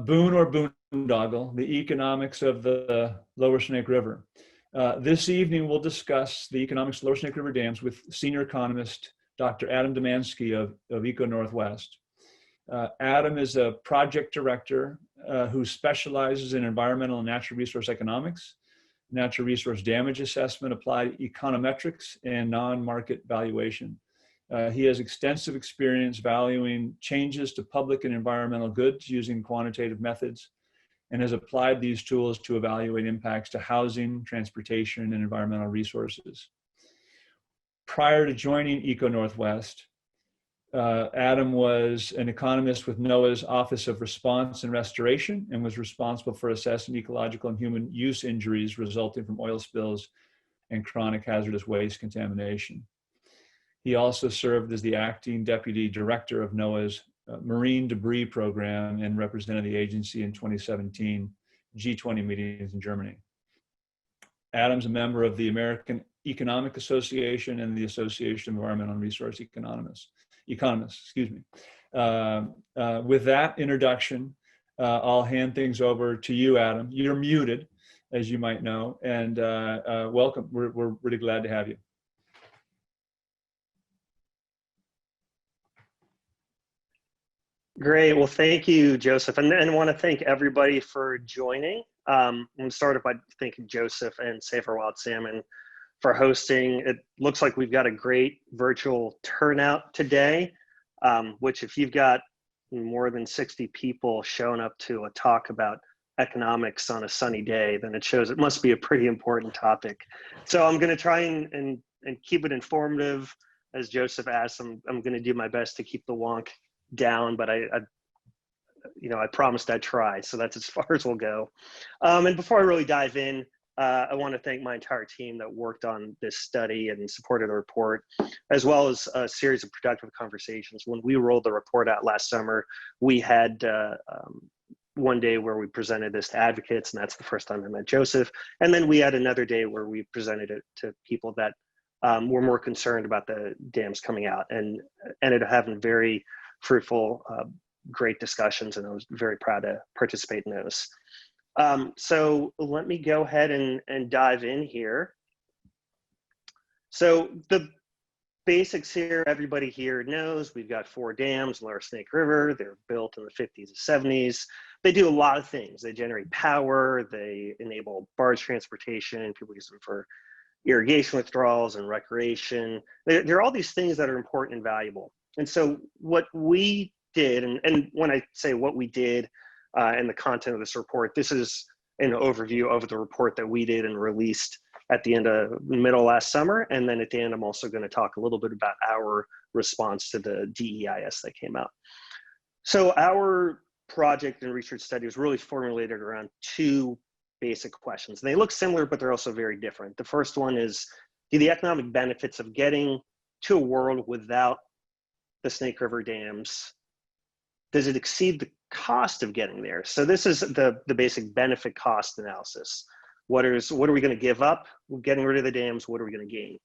Boon or Boondoggle, the economics of the Lower Snake River. This evening, we'll discuss the economics of Lower Snake River dams with senior economist, Dr. Adam Domanski of ECONorthwest. Adam is a project director who specializes in environmental and natural resource economics, natural resource damage assessment, applied econometrics, and non-market valuation. He has extensive experience valuing changes to public and environmental goods using quantitative methods, and has applied these tools to evaluate impacts to housing, transportation, and environmental resources. Prior to joining ECONorthwest, Adam was an economist with NOAA's Office of Response and Restoration and was responsible for assessing ecological and human use injuries resulting from oil spills and chronic hazardous waste contamination. He also served as the acting deputy director of NOAA's Marine Debris Program and represented the agency in 2017 G20 meetings in Germany. Adam's a member of the American Economic Association and the Association of Environmental and Resource Economists. With that introduction, I'll hand things over to you, Adam. You're muted, as you might know, and welcome. We're really glad to have you. Great. Well, thank you, Joseph. And I want to thank everybody for joining. I'm going to start off by thanking Joseph and Save Our Wild Salmon for hosting. It looks like we've got a great virtual turnout today, which if you've got more than 60 people showing up to a talk about economics on a sunny day, then it shows it must be a pretty important topic. So I'm going to try and keep it informative. As Joseph asked, I'm going to do my best to keep the wonk down, but I promised I'd try, so that's as far as we'll go. And before I really dive in, I want to thank my entire team that worked on this study and supported the report, as well as a series of productive conversations. When we rolled the report out last summer, we had one day where we presented this to advocates, and that's the first time I met Joseph. And then we had another day where we presented it to people that were more concerned about the dams coming out, and ended up having very fruitful, great discussions, and I was very proud to participate in those. So let me go ahead and dive in here. So the basics here, everybody here knows we've got 4 dams in Lower Snake River. They're built in the 50s and 70s. They do a lot of things. They generate power, they enable barge transportation, people use them for irrigation withdrawals and recreation. There are all these things that are important and valuable. And so what we did, and when I say what we did and the content of this report, this is an overview of the report that we did and released at the middle last summer. And then at the end, I'm also going to talk a little bit about our response to the DEIS that came out. So our project and research study was really formulated around 2 basic questions. And they look similar, but they're also very different. The first one is, do the economic benefits of getting to a world without the Snake River dams, does it exceed the cost of getting there? So this is the basic benefit cost analysis. What are we going to give up getting rid of the dams? What are we going to gain?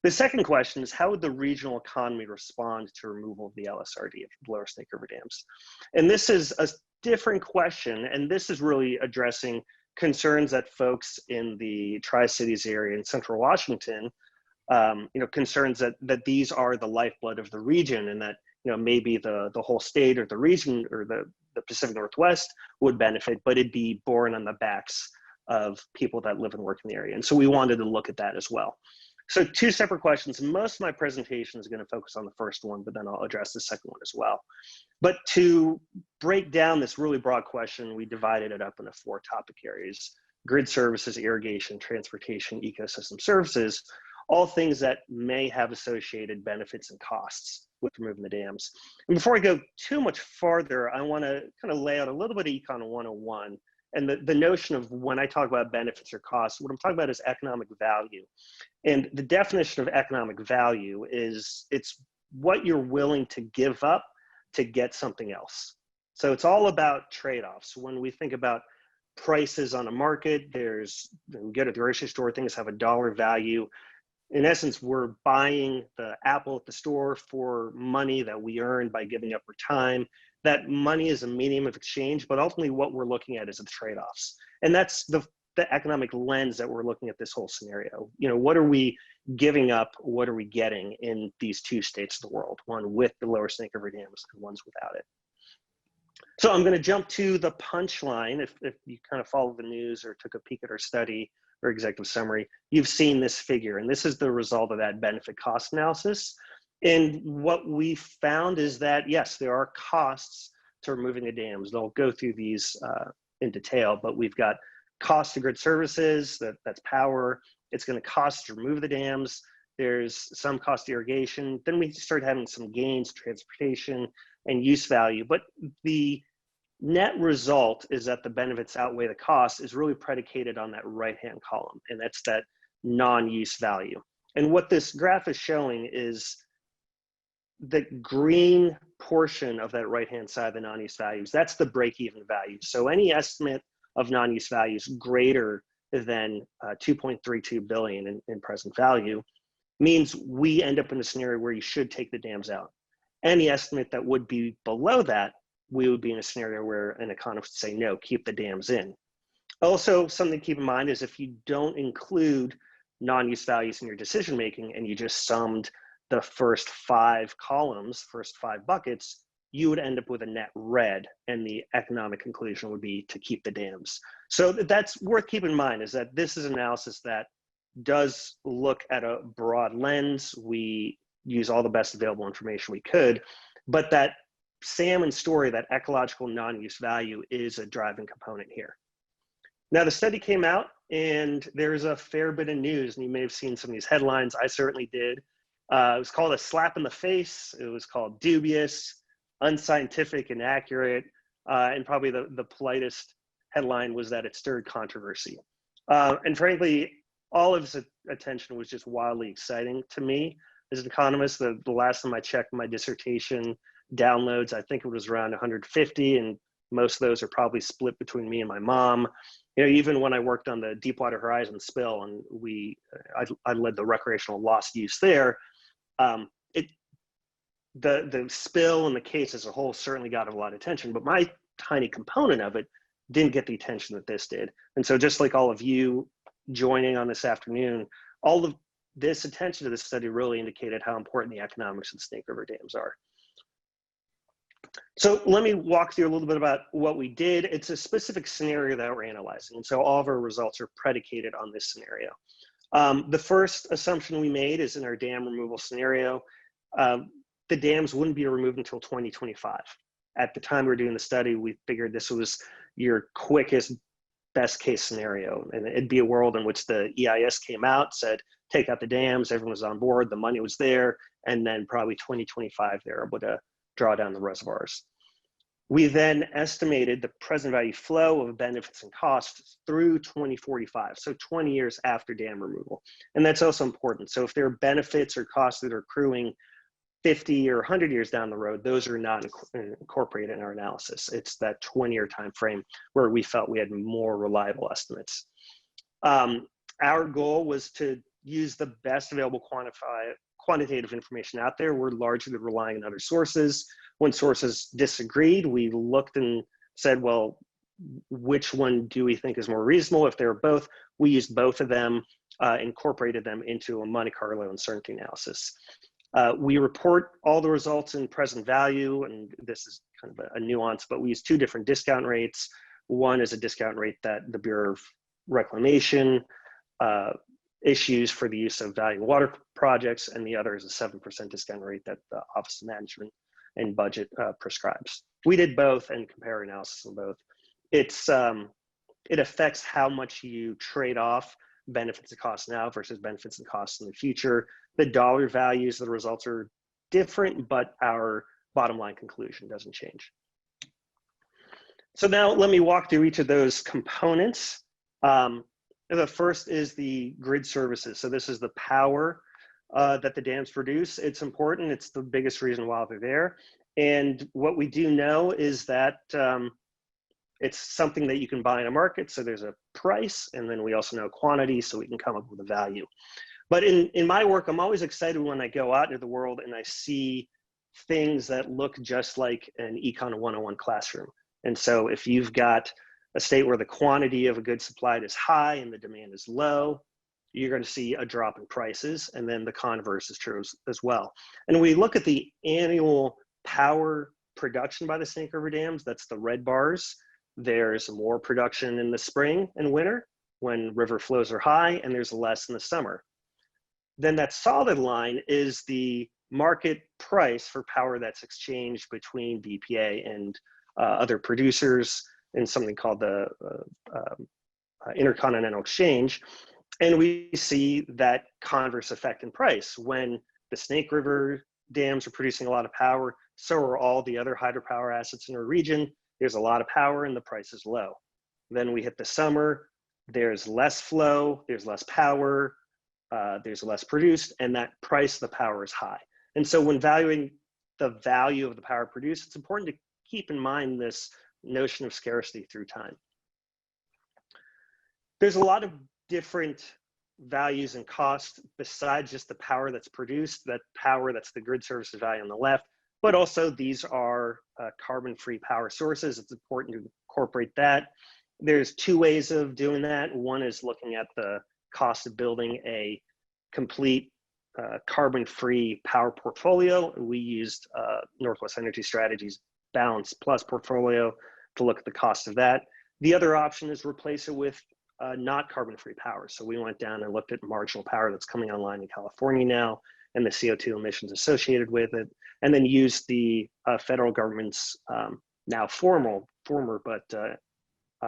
The second question is, how would the regional economy respond to removal of the LSRD of the Lower Snake River dams? And this is a different question, and this is really addressing concerns that folks in the Tri-Cities area in Central Washington, concerns that these are the lifeblood of the region, and that maybe the whole state or the region or the Pacific Northwest would benefit, but it'd be borne on the backs of people that live and work in the area. And so we wanted to look at that as well. So 2 separate questions. Most of my presentation is going to focus on the first one, but then I'll address the second one as well. But to break down this really broad question, we divided it up into 4 topic areas: grid services, irrigation, transportation, ecosystem services, all things that may have associated benefits and costs with removing the dams. And before I go too much farther, I want to kind of lay out a little bit of Econ 101. And the notion of when I talk about benefits or costs, what I'm talking about is economic value. And the definition of economic value is it's what you're willing to give up to get something else. So it's all about trade-offs. When we think about prices on a market, we go to the grocery store, things have a dollar value. In essence, we're buying the apple at the store for money that we earn by giving up our time. that money is a medium of exchange, but ultimately what we're looking at is the trade-offs. And that's the economic lens that we're looking at this whole scenario. You know, what are we giving up? What are we getting in these two states of the world? One with the lower Snake River dams and one's without it. So I'm going to jump to the punchline. If you kind of follow the news or took a peek at our study or executive summary, you've seen this figure, and this is the result of that benefit cost analysis. And what we found is that, yes, there are costs to removing the dams. They'll go through these in detail, but we've got cost to grid services, that's power. It's going to cost to remove the dams. There's some cost to irrigation. Then we start having some gains, transportation, and use value. But the net result is that the benefits outweigh the cost is really predicated on that right-hand column, and that's that non-use value. And what this graph is showing is the green portion of that right-hand side, the non-use values, that's the break-even value. So any estimate of non-use values greater than 2.32 billion in present value means we end up in a scenario where you should take the dams out. Any estimate that would be below that, we would be in a scenario where an economist would say, no, keep the dams in. Also, something to keep in mind is if you don't include non-use values in your decision-making and you just summed the first 5 columns, first 5 buckets, you would end up with a net red, and the economic conclusion would be to keep the dams. So that's worth keeping in mind, is that this is analysis that does look at a broad lens. We use all the best available information we could, but that salmon story, that ecological non-use value, is a driving component here. Now, the study came out, and there's a fair bit of news, and you may have seen some of these headlines. I certainly did. It was called a slap in the face. It was called dubious, unscientific, inaccurate, and probably the politest headline was that it stirred controversy. And frankly, all of its attention was just wildly exciting to me as an economist. The last time I checked my dissertation downloads, I think it was around 150, and most of those are probably split between me and my mom. You know, even when I worked on the Deepwater Horizon spill, and I led the recreational loss use there, the spill and the case as a whole certainly got a lot of attention, but my tiny component of it didn't get the attention that this did. And so just like all of you joining on this afternoon, all of this attention to this study really indicated how important the economics of the Snake River dams are. So let me walk through a little bit about what we did. It's a specific scenario that we're analyzing, and so all of our results are predicated on this scenario. The first assumption we made is in our dam removal scenario, the dams wouldn't be removed until 2025. At the time we were doing the study, we figured this was your quickest, best case scenario. And it'd be a world in which the EIS came out, said, take out the dams, everyone was on board, the money was there, and then probably 2025, they're able to draw down the reservoirs. We then estimated the present value flow of benefits and costs through 2045, so 20 years after dam removal. And that's also important. So if there are benefits or costs that are accruing 50 or 100 years down the road, those are not incorporated in our analysis. It's that 20-year time frame where we felt we had more reliable estimates. Our goal was to use the best available quantitative information out there. We're largely relying on other sources. When sources disagreed, we looked and said, well, which one do we think is more reasonable? If they're both, we used both of them, incorporated them into a Monte Carlo uncertainty analysis. We report all the results in present value, and this is kind of a nuance, but we use 2 different discount rates. One is a discount rate that the Bureau of Reclamation issues for the use of value water projects, and the other is a 7% discount rate that the Office of Management and Budget prescribes. We did both and compare analysis on both. It affects how much you trade off benefits and costs now versus benefits and costs in the future. The dollar values of the results are different, but our bottom line conclusion doesn't change. So now let me walk through each of those components. The first is the grid services. So this is the power that the dams produce. It's important. It's the biggest reason why they're there. And what we do know is that it's something that you can buy in a market. So there's a price, and then we also know quantity, so we can come up with a value. But in my work, I'm always excited when I go out into the world and I see things that look just like an Econ 101 classroom. And so if you've got a state where the quantity of a good supplied is high and the demand is low, you're going to see a drop in prices, and then the converse is true as well. And we look at the annual power production by the Snake River dams, that's the red bars. There's more production in the spring and winter when river flows are high, and there's less in the summer. Then that solid line is the market price for power that's exchanged between BPA and other producers in something called the Intercontinental Exchange. And we see that converse effect in price. When the Snake River dams are producing a lot of power, so are all the other hydropower assets in our region. There's a lot of power and the price is low. Then we hit the summer, there's less flow, there's less power, there's less produced, and that price of the power is high. And so when valuing the value of the power produced, it's important to keep in mind this notion of scarcity through time. There's a lot of different values and costs besides just the power that's produced, that power that's the grid services value on the left, but also these are carbon-free power sources. It's important to incorporate that. There's two ways of doing that. One is looking at the cost of building a complete carbon-free power portfolio. We used Northwest Energy Strategies Balance Plus portfolio to look at the cost of that. The other option is replace it with not carbon-free power. So we went down and looked at marginal power that's coming online in California now and the CO2 emissions associated with it, and then used the federal government's now former but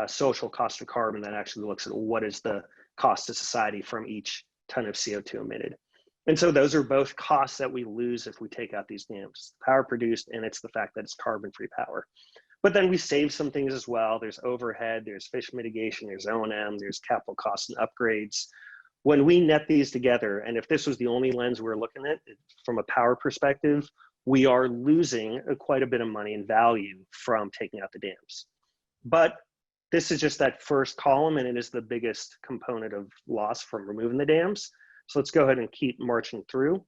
social cost of carbon that actually looks at what is the cost to society from each ton of CO2 emitted. And so those are both costs that we lose if we take out these dams. Power produced, and it's the fact that it's carbon-free power. But then we save some things as well. There's overhead, there's fish mitigation, there's O&M, there's capital costs and upgrades. When we net these together, and if this was the only lens we're looking at from a power perspective, we are losing quite a bit of money and value from taking out the dams. But this is just that first column, and it is the biggest component of loss from removing the dams. So let's go ahead and keep marching through.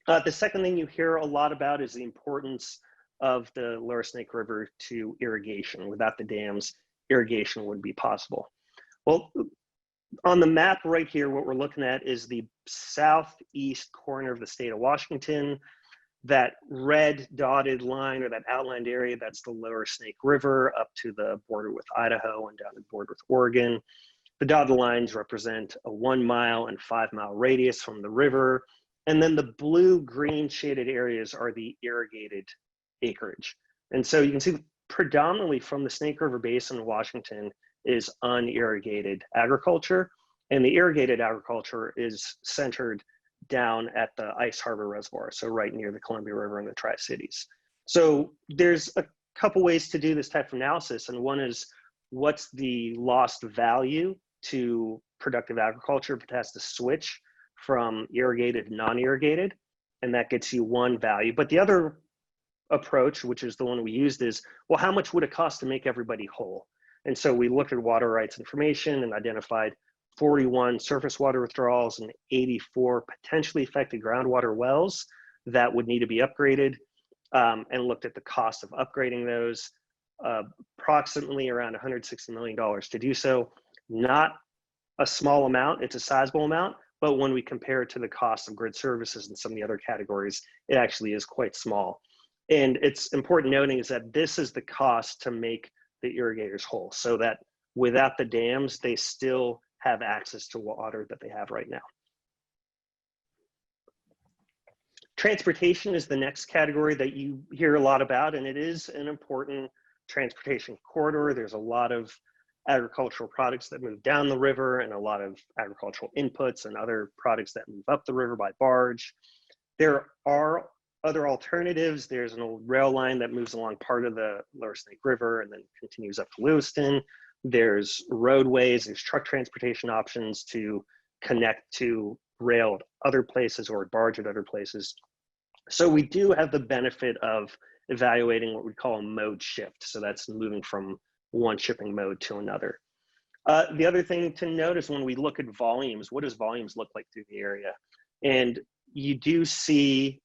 The second thing you hear a lot about is the importance of the Lower Snake River to irrigation. Without the dams, irrigation wouldn't be possible. Well, on the map right here, what we're looking at is the southeast corner of the state of Washington. That red dotted line or that outlined area, that's the Lower Snake River up to the border with Idaho and down to the border with Oregon. The dotted lines represent a 1 mile and 5 mile radius from the river. And then the blue-green shaded areas are the irrigated acreage. And so you can see predominantly from the Snake River Basin in Washington is unirrigated agriculture. And the irrigated agriculture is centered down at the Ice Harbor Reservoir, so right near the Columbia River and the Tri-Cities. So there's a couple ways to do this type of analysis. And one is, what's the lost value to productive agriculture if it has to switch from irrigated to non-irrigated? And that gets you one value. But the other approach, which is the one we used, is, well, how much would it cost to make everybody whole? And so we looked at water rights information and identified 41 surface water withdrawals and 84 potentially affected groundwater wells that would need to be upgraded, and looked at the cost of upgrading those, approximately around $160 million to do so. Not a small amount, it's a sizable amount, but when we compare it to the cost of grid services and some of the other categories, it actually is quite small. And it's important noting is that this is the cost to make the irrigators whole, so that without the dams, they still have access to water that they have right now. Transportation is the next category that you hear a lot about, and it is an important transportation corridor. There's a lot of agricultural products that move down the river and a lot of agricultural inputs and other products that move up the river by barge. There are other alternatives. There's an old rail line that moves along part of the Lower Snake River and then continues up to Lewiston. There's roadways, there's truck transportation options to connect to rail at other places or barge at other places. So we do have the benefit of evaluating what we call a mode shift. So that's moving from one shipping mode to another. The other thing to note is when we look at volumes, what does volumes look like through the area? And you do see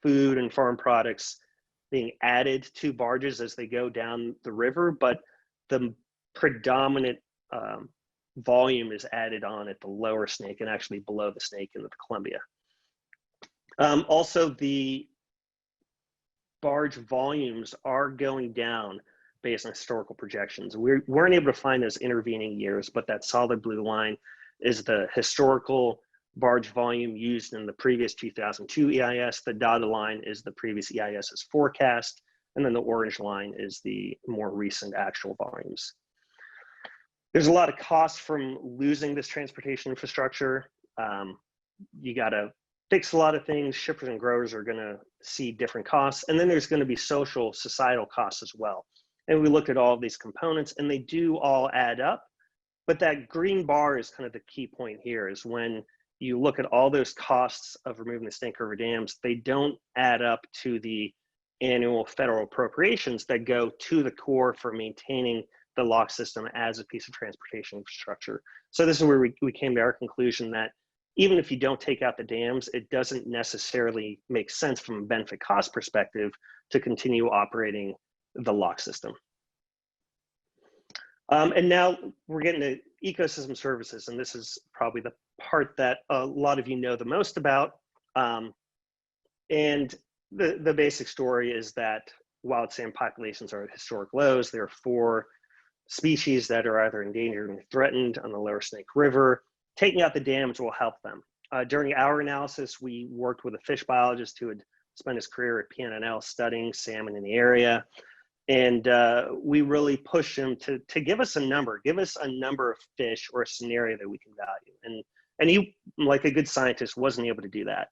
food and farm products being added to barges as they go down the river, but the predominant volume is added on at the lower Snake and actually below the Snake into the Columbia. Also, the barge volumes are going down based on historical projections. We weren't able to find those intervening years, but that solid blue line is the historical barge volume used in the previous 2002 EIS. The dotted line is the previous EIS's forecast, and then the orange line is the more recent actual volumes. There's a lot of costs from losing this transportation infrastructure. You gotta fix a lot of things. Shippers and growers are gonna see different costs, and then there's gonna be social, societal costs as well. And we looked at all of these components, and they do all add up, but that green bar is kind of the key point here, is when you look at all those costs of removing the Snake River dams, they don't add up to the annual federal appropriations that go to the Corps for maintaining the lock system as a piece of transportation infrastructure. So this is where we came to our conclusion that even if you don't take out the dams, it doesn't necessarily make sense from a benefit cost perspective to continue operating the lock system. And now we're getting to ecosystem services, and this is probably the part that a lot of you know the most about. And the basic story is that wild salmon populations are at historic lows. There are 4 species that are either endangered or threatened on the lower Snake River. Taking out the dams will help them. During our analysis, we worked with a fish biologist who had spent his career at PNNL studying salmon in the area. And we really pushed him to give us a number of fish or a scenario that we can value. And he, like a good scientist, wasn't able to do that.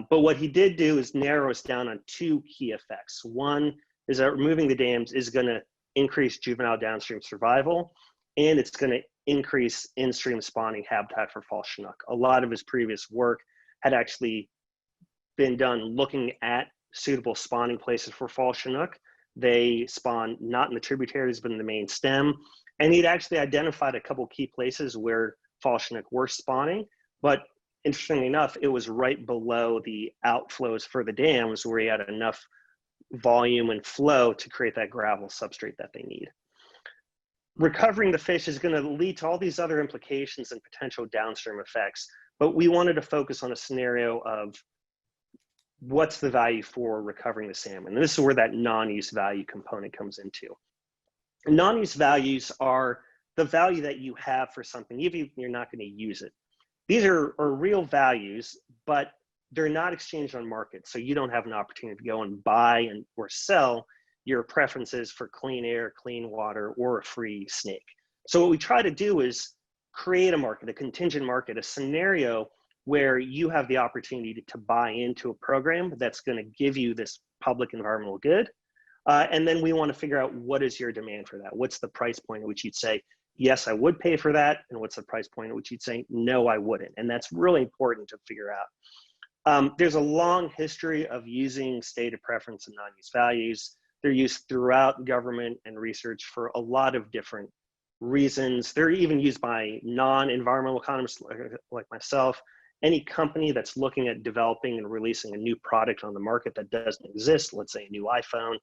But what he did do is narrow us down on 2 key effects. One is that removing the dams is gonna increase juvenile downstream survival, and it's gonna increase in-stream spawning habitat for false Chinook. A lot of his previous work had actually been done looking at suitable spawning places for false Chinook. They spawn not in the tributaries, but in the main stem. And he'd actually identified a couple key places where false Chinook were spawning, but interestingly enough, it was right below the outflows for the dams where he had enough volume and flow to create that gravel substrate that they need. Recovering the fish is gonna lead to all these other implications and potential downstream effects, but we wanted to focus on a scenario of what's the value for recovering the salmon. And this is where that non-use value component comes into. Non-use values are the value that you have for something, even if you're not going to use it. These are real values, but they're not exchanged on market. So you don't have an opportunity to go and buy or sell your preferences for clean air, clean water, or a free snake. So what we try to do is create a market, a contingent market, a scenario where you have the opportunity to buy into a program that's going to give you this public environmental good. And then we want to figure out what is your demand for that? What's the price point at which you'd say, yes, I would pay for that? And what's the price point at which you'd say, no, I wouldn't? And that's really important to figure out. There's a long history of using stated preference and non-use values. They're used throughout government and research for a lot of different reasons. They're even used by non-environmental economists like myself. Any company that's looking at developing and releasing a new product on the market that doesn't exist, let's say a new iPhone,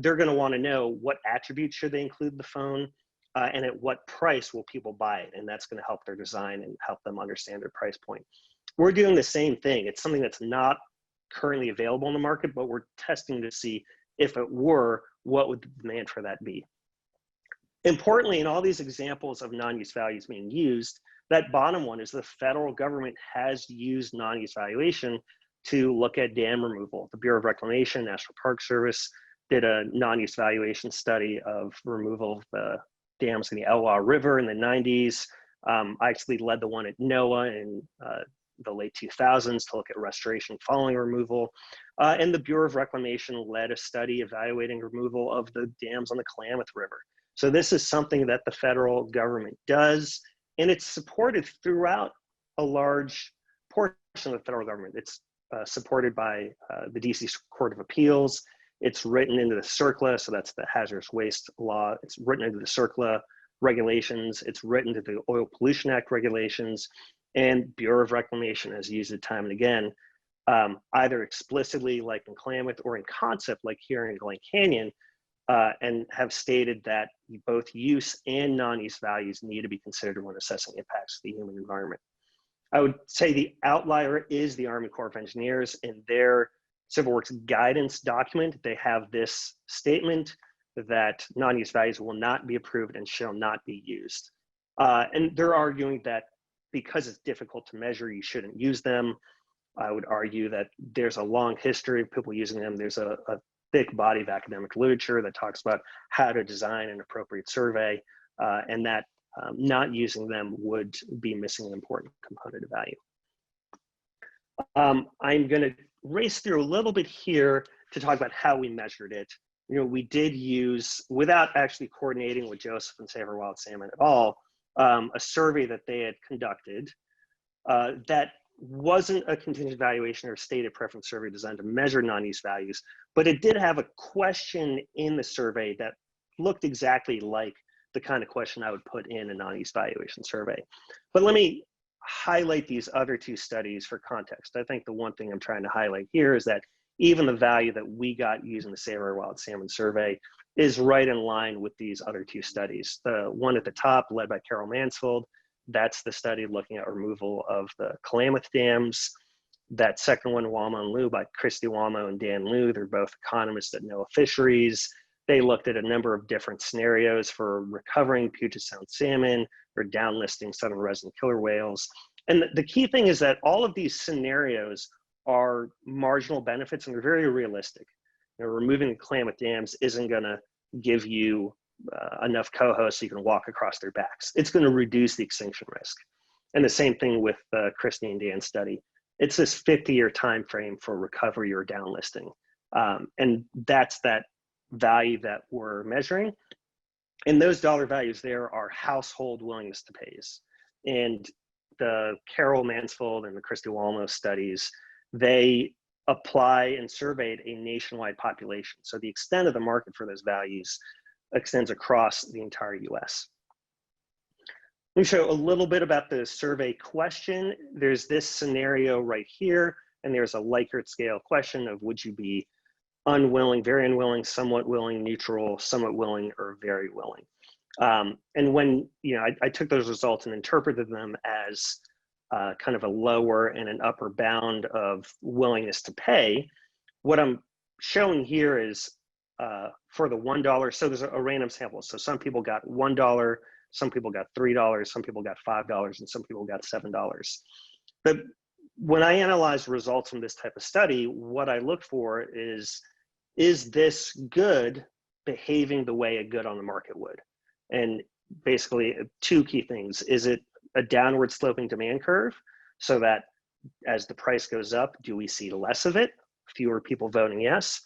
they're going to want to know what attributes should they include in the phone, and at what price will people buy it, and that's going to help their design and help them understand their price point. We're doing the same thing. It's something that's not currently available in the market, but we're testing to see if it were, what would the demand for that be? Importantly, in all these examples of non-use values being used, that bottom one is the federal government has used non-use valuation to look at dam removal. The Bureau of Reclamation, National Park Service did a non-use valuation study of removal of the dams in the Elwha River in the 90s. I actually led the one at NOAA in the late 2000s to look at restoration following removal. And the Bureau of Reclamation led a study evaluating removal of the dams on the Klamath River. So this is something that the federal government does, and it's supported throughout a large portion of the federal government. It's supported by the DC Court of Appeals. It's written into the CERCLA, so that's the hazardous waste law. It's written into the CERCLA regulations. It's written into the Oil Pollution Act regulations, and Bureau of Reclamation has used it time and again. either explicitly like in Klamath or in concept like here in Glen Canyon, and have stated that both use and non-use values need to be considered when assessing impacts to the human environment. I would say the outlier is the Army Corps of Engineers. In their Civil Works guidance document, they have this statement that non-use values will not be approved and shall not be used. And they're arguing that because it's difficult to measure, you shouldn't use them. I would argue that there's a long history of people using them. There's a thick body of academic literature that talks about how to design an appropriate survey, and that not using them would be missing an important component of value. I'm going to race through a little bit here to talk about how we measured it. You know, we did use, without actually coordinating with Joseph and Save Our Wild Salmon at all, a survey that they had conducted that wasn't a contingent valuation or stated preference survey designed to measure non-use values, but it did have a question in the survey that looked exactly like the kind of question I would put in a non-use valuation survey. But let me highlight these other two studies for context. I think the one thing I'm trying to highlight here is that even the value that we got using the Save Our Wild Salmon survey is right in line with these other two studies. The one at the top, led by Carol Mansfield, that's the study looking at removal of the Klamath dams. That second one, Wamo and Liu, by Christy Wamo and Dan Liu, they're both economists at NOAA Fisheries. They looked at a number of different scenarios for recovering Puget Sound salmon or downlisting southern resident killer whales. And the key thing is that all of these scenarios are marginal benefits and they're very realistic. You know, removing the Klamath dams isn't gonna give you enough coho so you can walk across their backs. It's gonna reduce the extinction risk. And the same thing with the Christy and Dan study. It's this 50-year time frame for recovery or downlisting. And that's that value that we're measuring. And those dollar values there are household willingness to pays. And the Carol Mansfield and the Christy Wamo studies, they apply and surveyed a nationwide population. So the extent of the market for those values extends across the entire US. Let me show a little bit about the survey question. There's this scenario right here, and there's a Likert scale question of would you be unwilling, very unwilling, somewhat willing, neutral, somewhat willing, or very willing. And when, you know, I took those results and interpreted them as kind of a lower and an upper bound of willingness to pay, what I'm showing here is for the $1, so there's a random sample. So some people got $1, some people got $3, some people got $5, and some people got $7. But when I analyze results from this type of study, what I look for is this good behaving the way a good on the market would? And basically two key things. Is it a downward sloping demand curve so that as the price goes up, do we see less of it? Fewer people voting yes.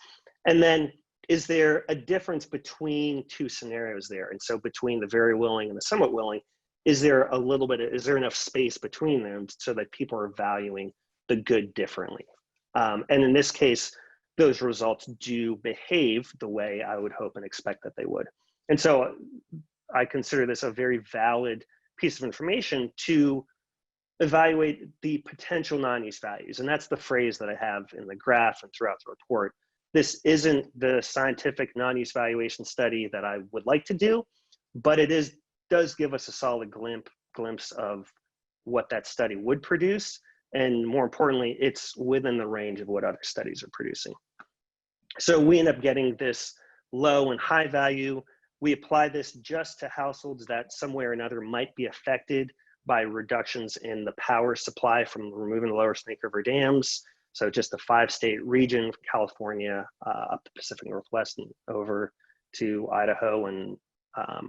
And then is there a difference between two scenarios there? And so between the very willing and the somewhat willing, is there a little bit, is there enough space between them so that people are valuing the good differently? And in this case, those results do behave the way I would hope and expect that they would. And so I consider this a very valid piece of information to evaluate the potential non-use values. And that's the phrase that I have in the graph and throughout the report. This isn't the scientific non-use valuation study that I would like to do, but it does give us a solid glimpse of what that study would produce. And more importantly, it's within the range of what other studies are producing. So we end up getting this low and high value. We apply this just to households that some way or another might be affected by reductions in the power supply from removing the lower Snake River dams. So just the 5-state region, California, up the Pacific Northwest and over to Idaho and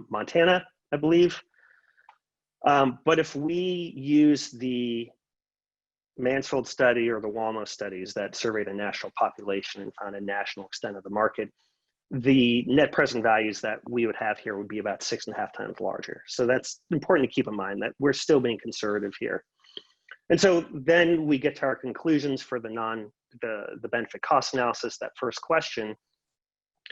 Montana, I believe. But if we use the Mansfield study or the Wamo studies that survey the national population and found a national extent of the market, the net present values that we would have here would be about 6.5 times larger. So that's important to keep in mind that we're still being conservative here. And so then we get to our conclusions for the benefit cost analysis, that first question.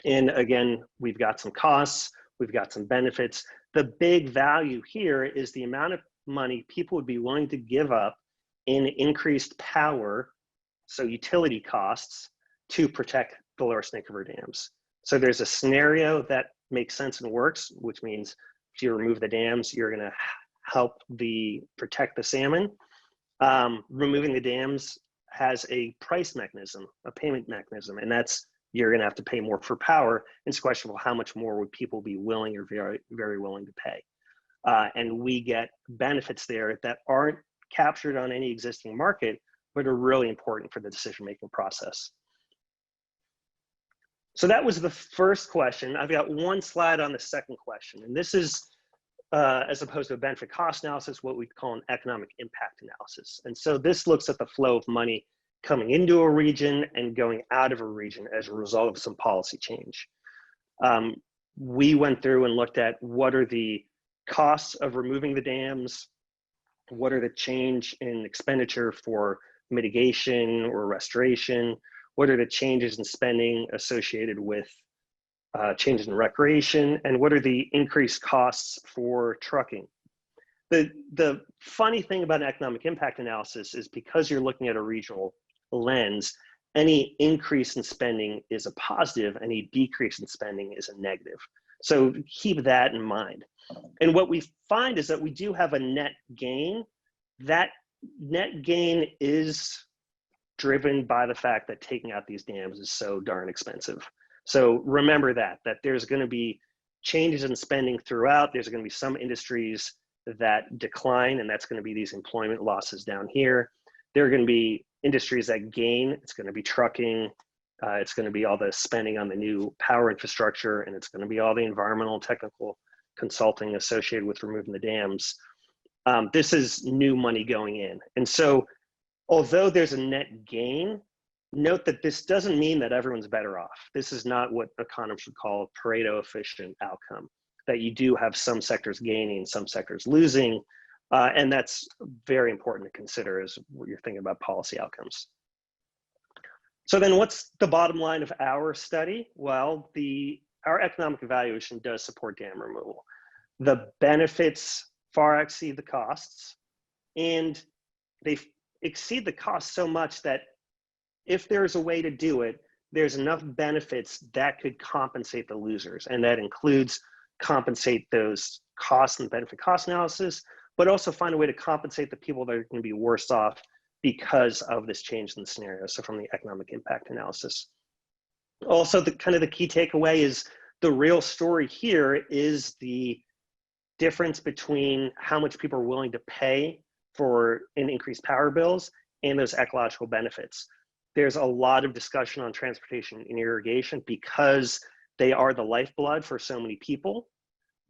And again, we've got some costs, we've got some benefits. The big value here is the amount of money people would be willing to give up in increased power so utility costs, to protect the lower Snake River dams. So there's a scenario that makes sense and works, which means if you remove the dams, you're going to help protect the salmon. Removing the dams has a price mechanism, a payment mechanism, and that's you're going to have to pay more for power. It's questionable how much more would people be willing or very, very willing to pay. And we get benefits there that aren't captured on any existing market, but are really important for the decision-making process. So that was the first question. I've got one slide on the second question, and this is, as opposed to a benefit cost analysis, what we call an economic impact analysis. And so this looks at the flow of money coming into a region and going out of a region as a result of some policy change. We went through and looked at what are the costs of removing the dams, what are the change in expenditure for mitigation or restoration, what are the changes in spending associated with changes in recreation, and what are the increased costs for trucking. The funny thing about an economic impact analysis is because you're looking at a regional lens, any increase in spending is a positive, any decrease in spending is a negative. So keep that in mind. And what we find is that we do have a net gain. That net gain is driven by the fact that taking out these dams is so darn expensive. So remember that there's going to be changes in spending throughout. There's going to be some industries that decline, and that's going to be these employment losses down here. There are going to be industries that gain. It's going to be trucking. It's going to be all the spending on the new power infrastructure, and it's going to be all the environmental technical consulting associated with removing the dams. This is new money going in. And so although there's a net gain, note that this doesn't mean that everyone's better off. This is not what economists would call a Pareto efficient outcome, that you do have some sectors gaining, some sectors losing. And that's very important to consider as you're thinking about policy outcomes. So then what's the bottom line of our study? Well, our economic evaluation does support dam removal. The benefits far exceed the costs, and they exceed the costs so much that if there's a way to do it, there's enough benefits that could compensate the losers. And that includes compensate those costs and benefit cost analysis, but also find a way to compensate the people that are going to be worse off because of this change in the scenario. So from the economic impact analysis. Also, the key takeaway is the real story here is the difference between how much people are willing to pay for an increased power bills and those ecological benefits. There's a lot of discussion on transportation and irrigation because they are the lifeblood for so many people,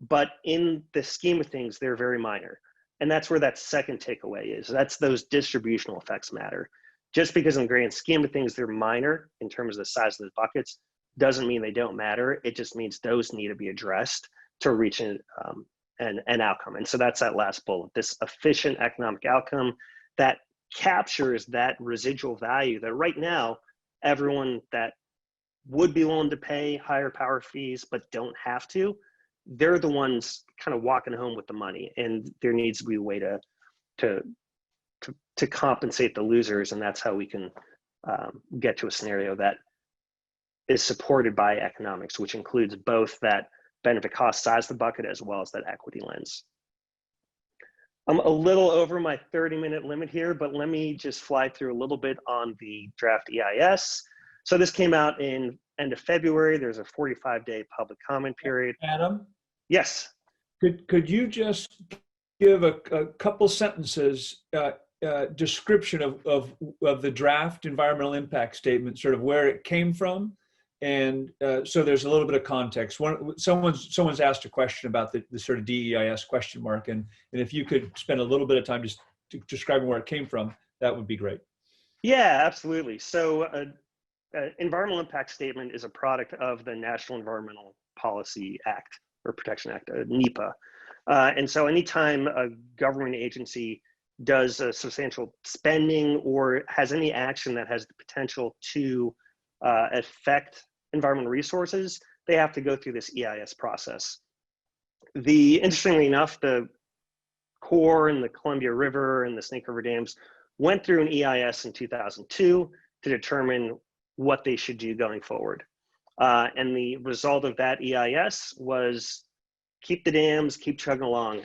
but in the scheme of things, they're very minor. And that's where that second takeaway is. That's those distributional effects matter. Just because in the grand scheme of things, they're minor in terms of the size of the buckets, doesn't mean they don't matter. It just means those need to be addressed to reach an outcome. And so that's that last bullet, this efficient economic outcome that captures that residual value that right now, everyone that would be willing to pay higher power fees but don't have to, they're the ones kind of walking home with the money, and there needs to be a way to compensate the losers, and that's how we can get to a scenario that is supported by economics, which includes both that benefit cost size of the bucket as well as that equity lens. I'm a little over my 30-minute limit here, but let me just fly through a little bit on the draft EIS. So this came out in end of February. There's a 45-day public comment period. Adam? Yes. Could you just give a couple sentences description of the draft environmental impact statement, sort of where it came from? And so there's a little bit of context. Someone's asked a question about the sort of DEIS question mark, and if you could spend a little bit of time just describing where it came from, that would be great. Yeah, absolutely. So environmental impact statement is a product of the National Environmental Policy Act or Protection Act, NEPA. And so anytime a government agency does a substantial spending or has any action that has the potential to affect environmental resources, they have to go through this EIS process. Interestingly enough, the Corps and the Columbia River and the Snake River dams went through an EIS in 2002. to determine what they should do going forward. And the result of that EIS was keep the dams, keep chugging along.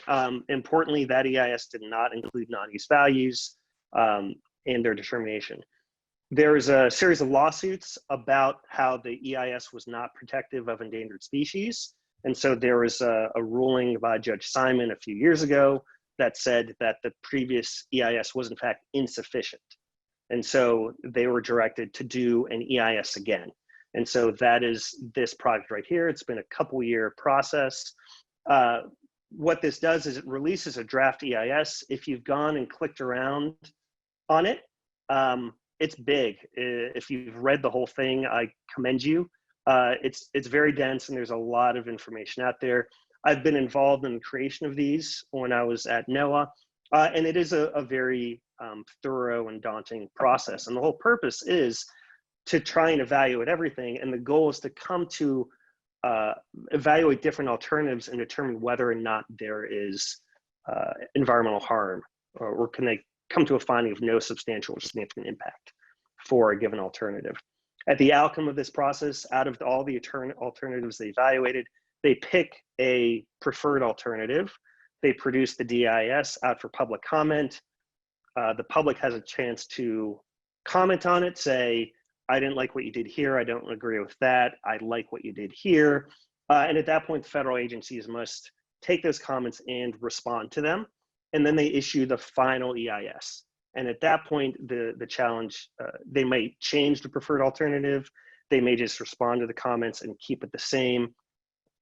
Importantly, that EIS did not include non-use values in their determination. There is a series of lawsuits about how the EIS was not protective of endangered species. And so there was a ruling by Judge Salmon a few years ago that said that the previous EIS was in fact insufficient. And so they were directed to do an EIS again. And so that is this project right here. It's been a couple-year process. What this does is it releases a draft EIS. If you've gone and clicked around on it, it's big. If you've read the whole thing, I commend you. It's very dense and there's a lot of information out there. I've been involved in the creation of these when I was at NOAA, and it is a very thorough and daunting process. And the whole purpose is to try and evaluate everything. And the goal is to come to evaluate different alternatives and determine whether or not there is environmental harm, or can they come to a finding of no substantial or significant impact for a given alternative. At the outcome of this process, out of all the alternatives they evaluated, they pick a preferred alternative. They produce the DIS out for public comment. The public has a chance to comment on it, say, I didn't like what you did here. I don't agree with that. I like what you did here. And at that point, federal agencies must take those comments and respond to them. And then they issue the final EIS. And at that point, the challenge, they may change the preferred alternative. They may just respond to the comments and keep it the same.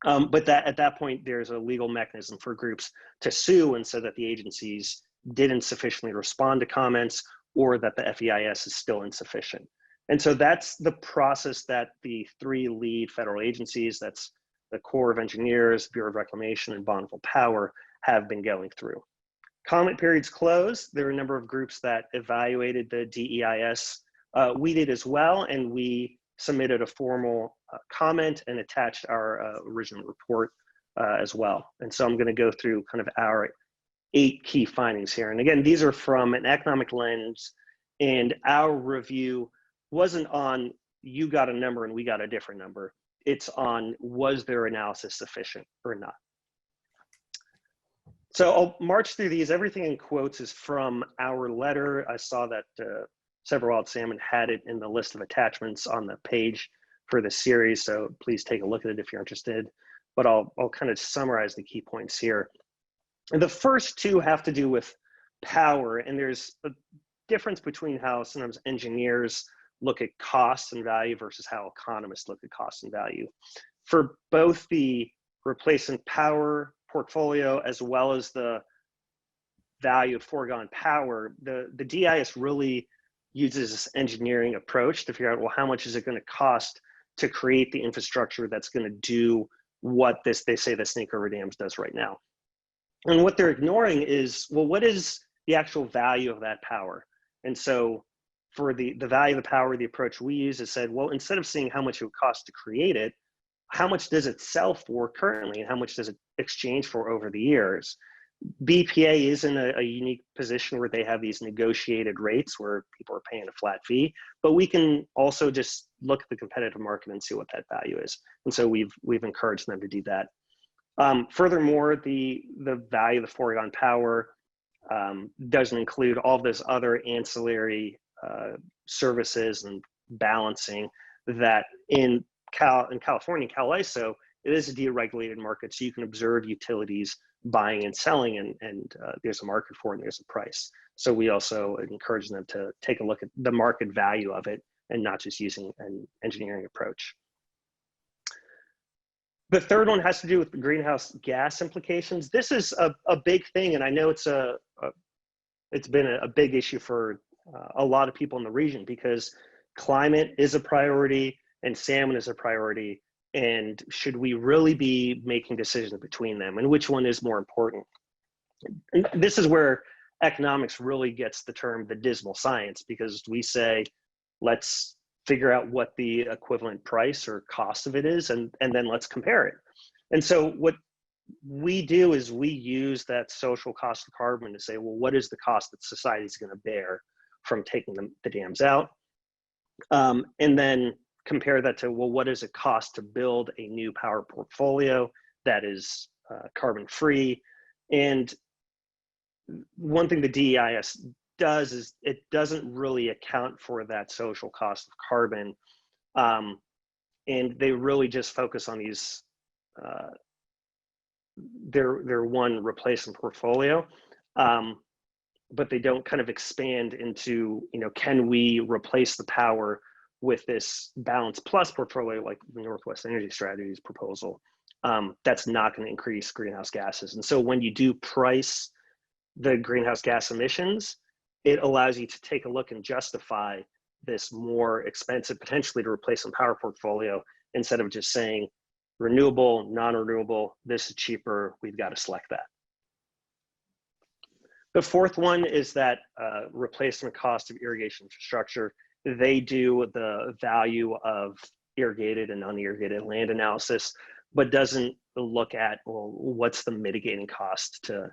But at that point, there's a legal mechanism for groups to sue, and so that the agencies didn't sufficiently respond to comments, or that the FEIS is still insufficient. And so that's the process that the three lead federal agencies, that's the Corps of Engineers, Bureau of Reclamation, and Bonneville Power, have been going through. Comment periods closed. There are a number of groups that evaluated the DEIS. We did as well, and we submitted a formal comment and attached our original report as well. And so I'm going to go through kind of our 8 key findings here. And again, these are from an economic lens, and our review wasn't on you got a number and we got a different number. It's on, was their analysis sufficient or not? So I'll march through these. Everything in quotes is from our letter. I saw that several Wild Salmon had it in the list of attachments on the page for the series, so please take a look at it if you're interested. But I'll kind of summarize the key points here. And the first 2 have to do with power, and there's a difference between how sometimes engineers look at cost and value versus how economists look at cost and value. For both the replacement power portfolio as well as the value of foregone power, the DIS really uses this engineering approach to figure out, well, how much is it going to cost to create the infrastructure that's going to do what they say the Snake River Dams does right now. And what they're ignoring is, well, what is the actual value of that power? And so for the value of the power, the approach we use is said, well, instead of seeing how much it would cost to create it, how much does it sell for currently and how much does it exchange for over the years? BPA is in a unique position where they have these negotiated rates where people are paying a flat fee, but we can also just look at the competitive market and see what that value is. And so we've encouraged them to do that. Furthermore, the value of the foregone power doesn't include all of those other ancillary services and balancing that in California, CalISO, it is a deregulated market, so you can observe utilities buying and selling, and there's a market for it and there's a price. So we also encourage them to take a look at the market value of it and not just using an engineering approach. The third one has to do with the greenhouse gas implications. This is a big thing, and I know it's been a big issue for a lot of people in the region, because climate is a priority and salmon is a priority. And should we really be making decisions between them, and which one is more important? And this is where economics really gets the term the dismal science, because we say, let's figure out what the equivalent price or cost of it is, and then let's compare it. And so what we do is we use that social cost of carbon to say, well, what is the cost that society is going to bear from taking the dams out? And then compare that to, well, what does it cost to build a new power portfolio that is carbon free? And one thing the DEIS does is it doesn't really account for that social cost of carbon. And they really just focus on these, their one replacement portfolio. But they don't kind of expand into, can we replace the power with this balance plus portfolio like the Northwest Energy Strategy's proposal? That's not going to increase greenhouse gases. And so when you do price the greenhouse gas emissions, it allows you to take a look and justify this more expensive, potentially to replace some power portfolio, instead of just saying renewable, non-renewable, this is cheaper, we've got to select that. The fourth one is that replacement cost of irrigation infrastructure. They do the value of irrigated and unirrigated land analysis, but doesn't look at, well, what's the mitigating cost to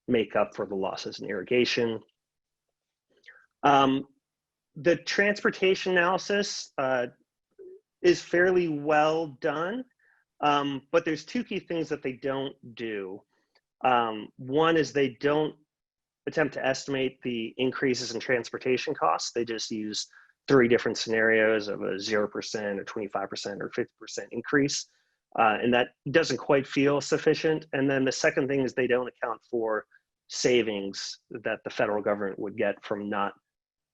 make up for the losses in irrigation. The transportation analysis is fairly well done, but there's two key things that they don't do. One is they don't attempt to estimate the increases in transportation costs. They just use 3 different scenarios of a 0% or 25% or 50% increase. And that doesn't quite feel sufficient. And then the second thing is they don't account for savings that the federal government would get from not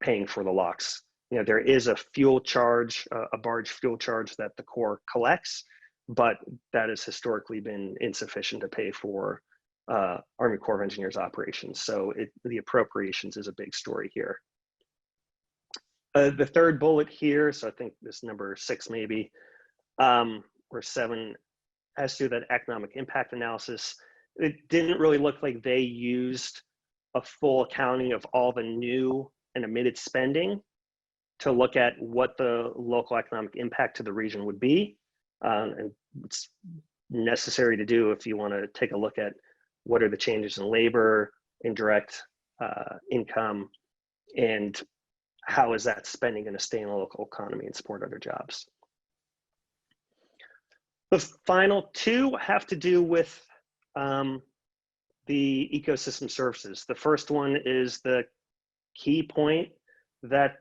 paying for the locks. There is a fuel charge, a barge fuel charge that the Corps collects, but that has historically been insufficient to pay for Army Corps of Engineers operations. So the appropriations is a big story here. The third bullet here, so I think this number 6 maybe, or 7, has to do with that economic impact analysis. It didn't really look like they used a full accounting of all the new and omitted spending to look at what the local economic impact to the region would be. And it's necessary to do if you want to take a look at what are the changes in labor, indirect income, and how is that spending going to stay in the local economy and support other jobs. The final 2 have to do with the ecosystem services. The first one is the key point that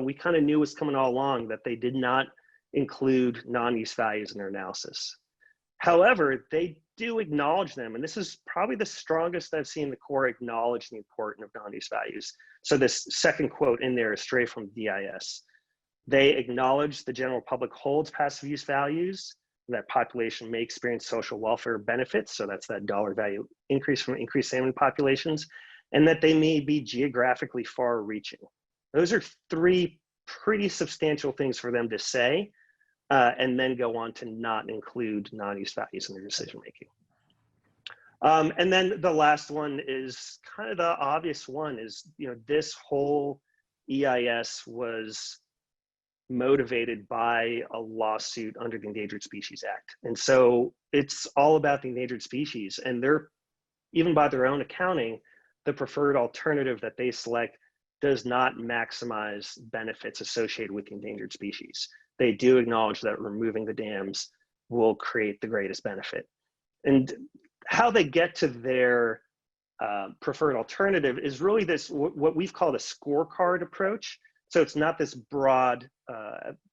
we kind of knew was coming all along, that they did not include non-use values in their analysis. However, they do acknowledge them, and this is probably the strongest I've seen the Corps acknowledge the importance of non-use values. So this second quote in there is straight from DIS. They acknowledge the general public holds passive use values, that population may experience social welfare benefits, so that's that dollar value increase from increased salmon populations, and that they may be geographically far-reaching. Those are 3 pretty substantial things for them to say, and then go on to not include non-use values in their decision-making. And then the last one is kind of the obvious one is, this whole EIS was motivated by a lawsuit under the Endangered Species Act. And so it's all about the endangered species, and they're, even by their own accounting, the preferred alternative that they select does not maximize benefits associated with the endangered species. They do acknowledge that removing the dams will create the greatest benefit. And how they get to their preferred alternative is really this, what we've called a scorecard approach. So it's not this broad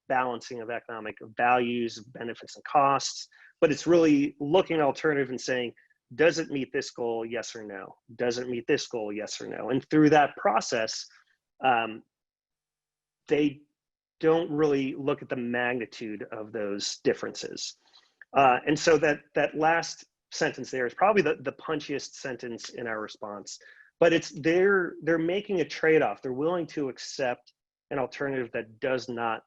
balancing of economic values, benefits, and costs, but it's really looking at alternative and saying, does it meet this goal, yes or no? Does it meet this goal, yes or no? And through that process, they don't really look at the magnitude of those differences. And so that last sentence there is probably the punchiest sentence in our response, but it's they're making a trade-off. They're willing to accept an alternative that does not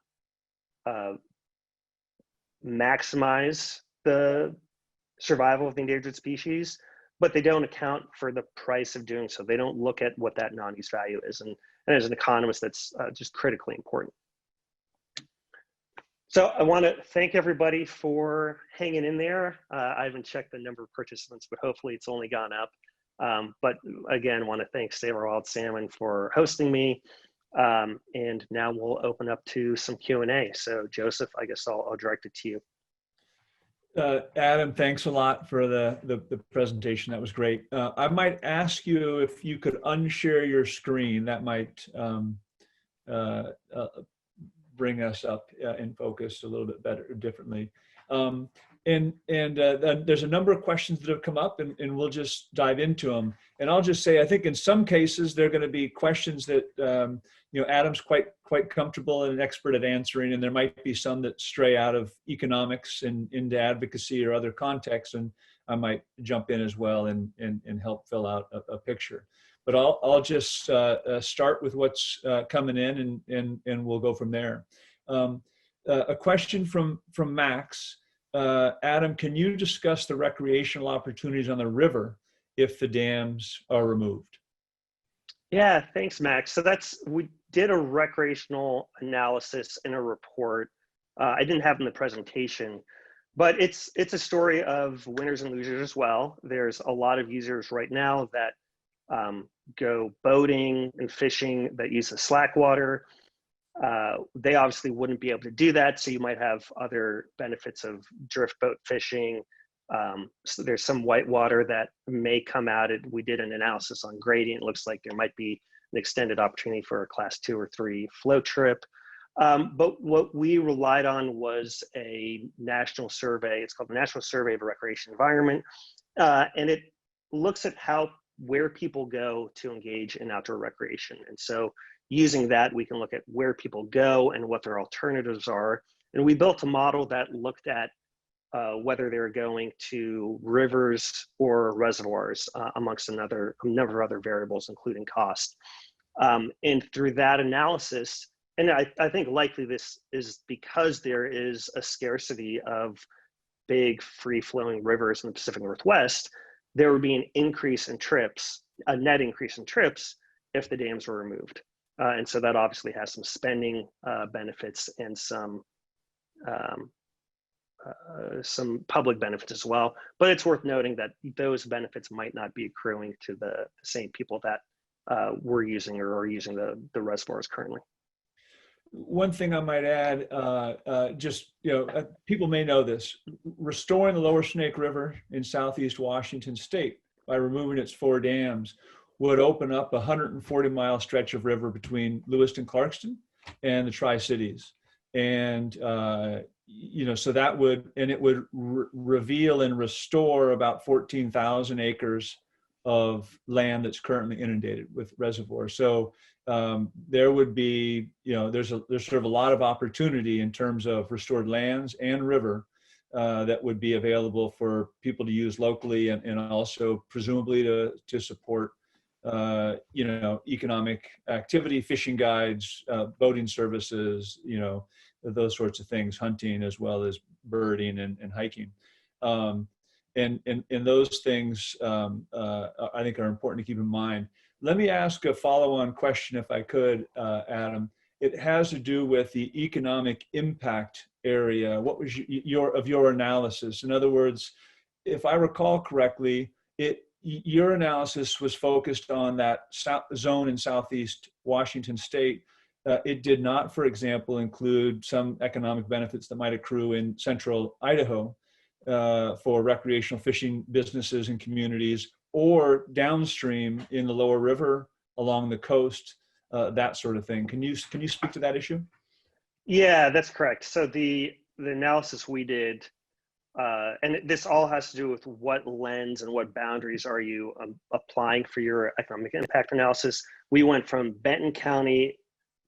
maximize the survival of the endangered species, but they don't account for the price of doing so. They don't look at what that non-use value is. And as an economist, that's just critically important. So I want to thank everybody for hanging in there. I haven't checked the number of participants, but hopefully it's only gone up. But again, I want to thank Save Our Wild Salmon for hosting me. And now we'll open up to some Q&A. So Joseph, I guess I'll direct it to you. Adam, thanks a lot for the presentation. That was great. I might ask you if you could unshare your screen. That might bring us up in focus a little bit better, differently. There's a number of questions that have come up, and we'll just dive into them. And I'll just say, I think in some cases they're going to be questions that Adam's quite comfortable and an expert at answering, and there might be some that stray out of economics and into advocacy or other contexts, and I might jump in as well and help fill out a picture. But I'll just start with what's coming in, and we'll go from there. A question from Max. Adam, can you discuss the recreational opportunities on the river if the dams are removed? Yeah, thanks, Max. So we did a recreational analysis in a report. I didn't have in the presentation, but it's a story of winners and losers as well. There's a lot of users right now that go boating and fishing that use the slack water. They obviously wouldn't be able to do that, so you might have other benefits of drift boat fishing. So there's some whitewater that may come out. We did an analysis on gradient. It looks like there might be an extended opportunity for a class 2 or 3 float trip. But what we relied on was a national survey. It's called the National Survey of a Recreation Environment. And it looks at where people go to engage in outdoor recreation. And so using that, we can look at where people go and what their alternatives are. And we built a model that looked at whether they're going to rivers or reservoirs, amongst a number of other variables, including cost. And through that analysis, and I think likely this is because there is a scarcity of big free-flowing rivers in the Pacific Northwest, there would be an increase in trips, a net increase in trips, if the dams were removed. And so that obviously has some spending benefits and some public benefits as well. But it's worth noting that those benefits might not be accruing to the same people that were using or are using the reservoirs currently. One thing I might add, people may know this, restoring the lower Snake River in southeast Washington state by removing its 4 dams would open up a 140-mile stretch of river between Lewiston, Clarkston, and the Tri-Cities. And, so that would, and it would reveal and restore about 14,000 acres of land that's currently inundated with reservoirs. So there would be, there's sort of a lot of opportunity in terms of restored lands and river that would be available for people to use locally, and also presumably to support economic activity, fishing guides, boating services, those sorts of things, hunting as well as birding and hiking. And those things I think are important to keep in mind. Let me ask a follow-on question, if I could, Adam. It has to do with the economic impact area. What was your analysis? In other words, if I recall correctly, your analysis was focused on that zone in southeast Washington state. It did not, for example, include some economic benefits that might accrue in central Idaho for recreational fishing businesses and communities, or downstream in the lower river along the coast, that sort of thing. Can you speak to that issue? Yeah, that's correct. So the analysis we did, and this all has to do with what lens and what boundaries are you applying for your economic impact analysis. We went from Benton County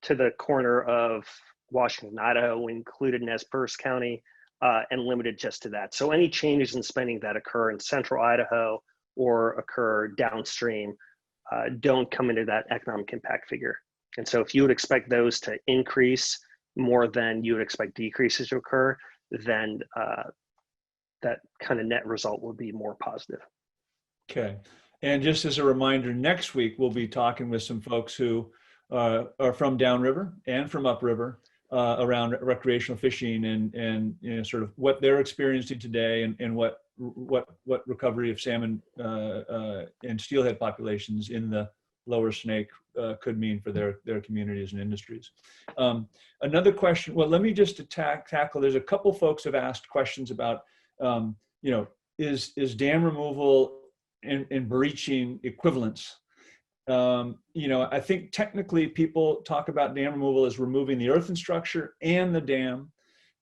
to the corner of Washington, Idaho. We included Nez Perce County and limited just to that. So any changes in spending that occur in central Idaho or occur downstream don't come into that economic impact figure. And so if you would expect those to increase more than you would expect decreases to occur, then that kind of net result would be more positive. Okay. And just as a reminder, next week we'll be talking with some folks who are from downriver and from upriver around recreational fishing and sort of what they're experiencing today and what recovery of salmon and steelhead populations in the lower snake could mean for their communities and industries. Another question, well, let me just tackle, there's a couple folks have asked questions about, is dam removal and breaching equivalents? I think technically people talk about dam removal as removing the earthen structure and the dam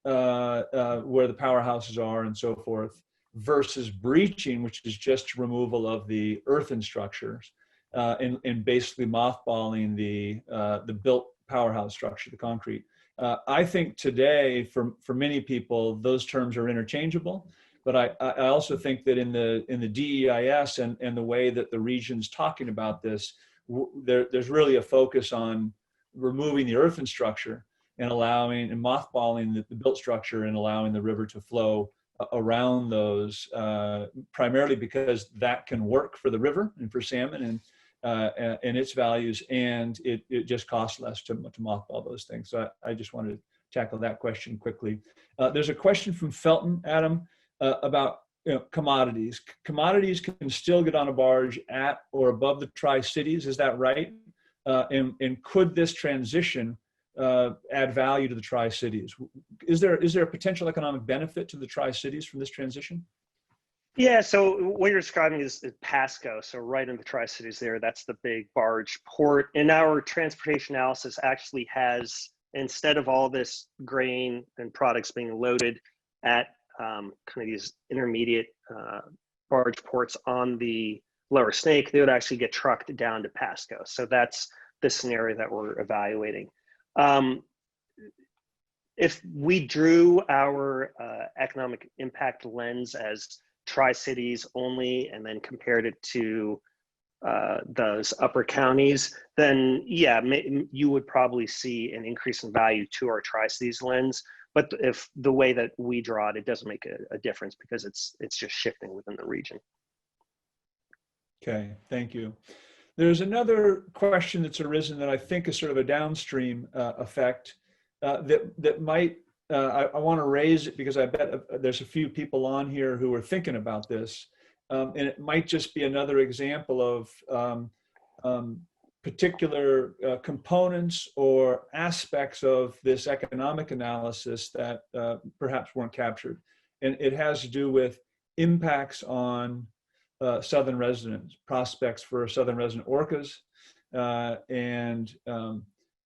where the powerhouses are and so forth, versus breaching, which is just removal of the earthen structures and basically mothballing the built powerhouse structure, the concrete. I think today, for many people, those terms are interchangeable. But I also think that in the DEIS and the way that the region's talking about this, there's really a focus on removing the earthen structure and allowing and mothballing the built structure and allowing the river to flow around those, primarily because that can work for the river and for salmon and its values, and it just costs less to mothball those things. So I just wanted to tackle that question quickly. There's a question from Felton, Adam, about commodities. Commodities can still get on a barge at or above the Tri-Cities, is that right? And could this transition add value to the Tri-Cities? Is there a potential economic benefit to the Tri-Cities from this transition? Yeah, so what you're describing is Pasco, so right in the Tri-Cities there, that's the big barge port. And our transportation analysis actually has, instead of all this grain and products being loaded at kind of these intermediate barge ports on the lower snake, they would actually get trucked down to Pasco. So that's the scenario that we're evaluating. If we drew our economic impact lens as Tri-Cities only and then compared it to those upper counties, then yeah, you would probably see an increase in value to our Tri-Cities lens. But if the way that we draw it, it doesn't make a difference because it's just shifting within the region. Okay, thank you. There's another question that's arisen that I think is sort of a downstream effect that might, I want to raise it because I bet there's a few people on here who are thinking about this. And it might just be another example of particular components or aspects of this economic analysis that perhaps weren't captured. And it has to do with impacts on southern residents, prospects for southern resident orcas and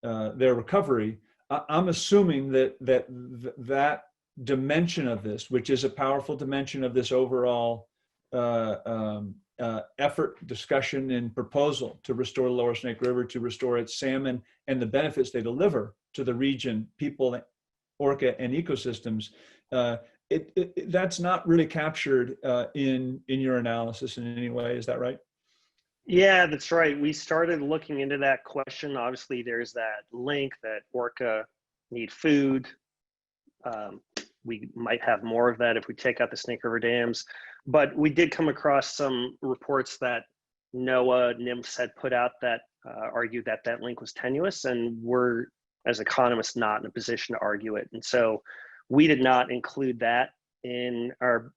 their recovery. I'm assuming that dimension of this, which is a powerful dimension of this overall effort, discussion, and proposal to restore the Lower Snake River, to restore its salmon and the benefits they deliver to the region, people, orca, and ecosystems, that's not really captured in your analysis in any way. Is that right? Yeah, that's right. We started looking into that question. Obviously, there's that link that orca need food. We might have more of that if we take out the Snake River dams. But we did come across some reports that NOAA NIMS had put out that argued that that link was tenuous, and we're, as economists, not in a position to argue it. And so we did not include that in our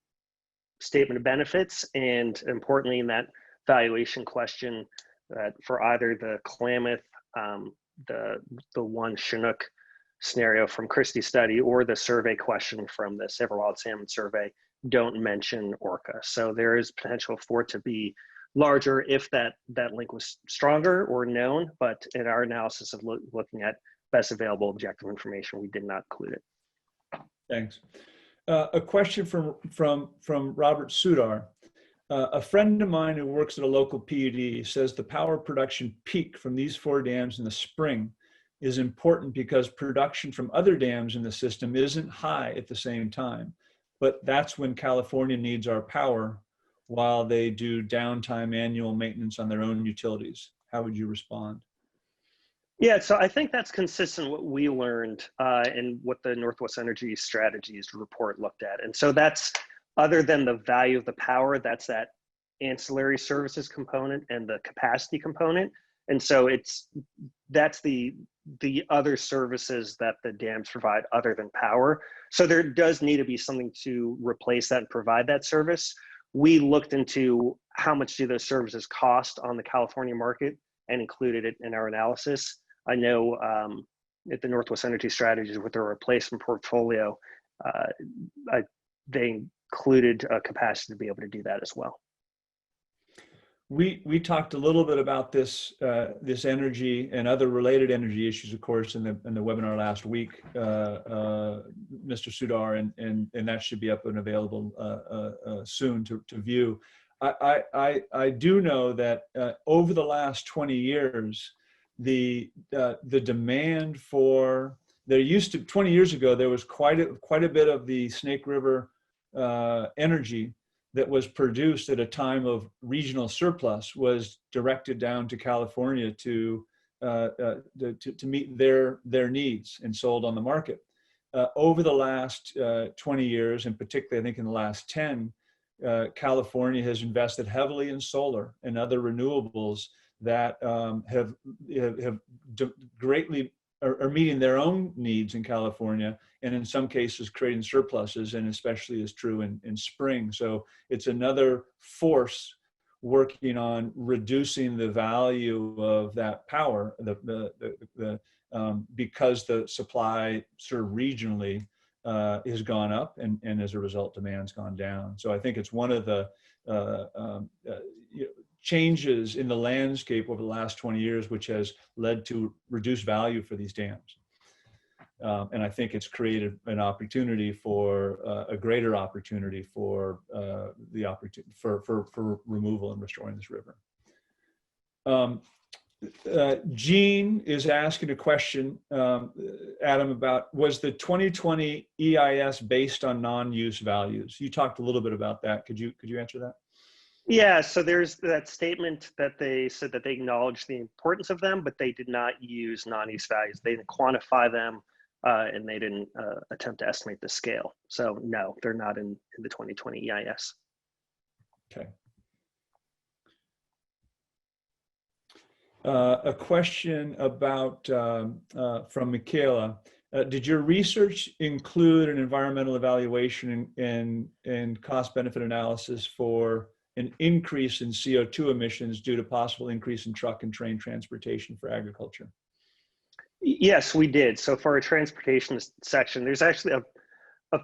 statement of benefits. And importantly, in that valuation question, for either the Klamath, the one Chinook scenario from Christie's study, or the survey question from the Save Our Wild Salmon survey, don't mention orca. So there is potential for it to be larger if that link was stronger or known, but in our analysis of looking at best available objective information, we did not include it. Thanks. A question from Robert Sudar. A friend of mine who works at a local PUD says the power production peak from these 4 dams in the spring is important because production from other dams in the system isn't high at the same time. But that's when California needs our power while they do downtime annual maintenance on their own utilities. How would you respond? Yeah, so I think that's consistent with what we learned and what the Northwest Energy Strategies report looked at. And so that's, other than the value of the power, that's that ancillary services component and the capacity component. And so that's the other services that the dams provide other than power. So there does need to be something to replace that and provide that service. We looked into how much do those services cost on the California market, and included it in our analysis. I know at the Northwest Energy Strategies with their replacement portfolio, they included a capacity to be able to do that as well. We talked a little bit about this this energy and other related energy issues, of course, in the webinar last week, Mr. Sudar, and that should be up and available soon to view. I do know that over the last 20 years, the demand for 20 years ago there was quite a bit of the Snake River energy that was produced at a time of regional surplus was directed down to California to meet their needs and sold on the market. Over the last 20 years, and particularly I think in the last 10, California has invested heavily in solar and other renewables that have greatly are meeting their own needs in California, and in some cases creating surpluses, and especially is true in spring. So it's another force working on reducing the value of that power, because the supply sort of regionally has gone up, and as a result, demand's gone down. So I think it's one of the changes in the landscape over the last 20 years, which has led to reduced value for these dams. And I think it's created an opportunity for a greater opportunity for for removal and restoring this river. Jean is asking a question, Adam, about was the 2020 EIS based on non-use values? You talked a little bit about that. Could you answer that? Yeah, so there's that statement that they said that they acknowledged the importance of them, but they did not use non-use values. They didn't quantify them, and they didn't attempt to estimate the scale. So no, they're not in the 2020 EIS. Okay. A question about from Michaela. Did your research include an environmental evaluation and cost-benefit analysis for an increase in CO2 emissions due to possible increase in truck and train transportation for agriculture? Yes, we did. So for our transportation section, there's actually a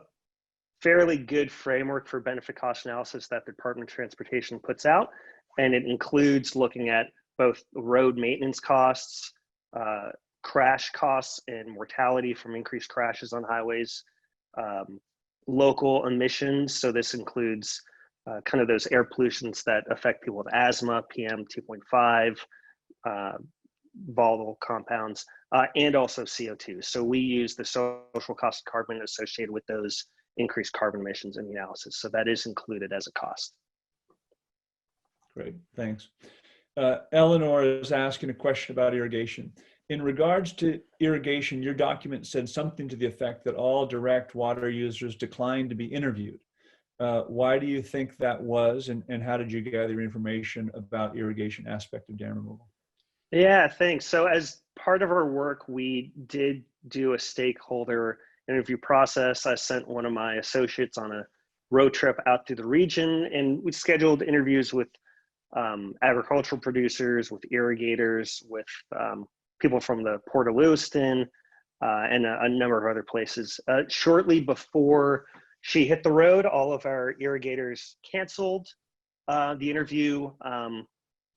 fairly good framework for benefit cost analysis that the Department of Transportation puts out. And it includes looking at both road maintenance costs, crash costs and mortality from increased crashes on highways, local emissions. So this includes kind of those air pollutions that affect people with asthma, PM 2.5, volatile compounds, and also CO2. So we use the social cost of carbon associated with those increased carbon emissions in the analysis. So that is included as a cost. Great, thanks. Eleanor is asking a question about irrigation. In regards to irrigation, your document said something to the effect that all direct water users declined to be interviewed. Why do you think that was, and how did you gather your information about irrigation aspect of dam removal? Yeah, thanks. So as part of our work, we did do a stakeholder interview process. I sent one of my associates on a road trip out to the region, and we scheduled interviews with agricultural producers, with irrigators, with people from the Port of Lewiston, and a number of other places. Shortly before she hit the road, all of our irrigators canceled the interview.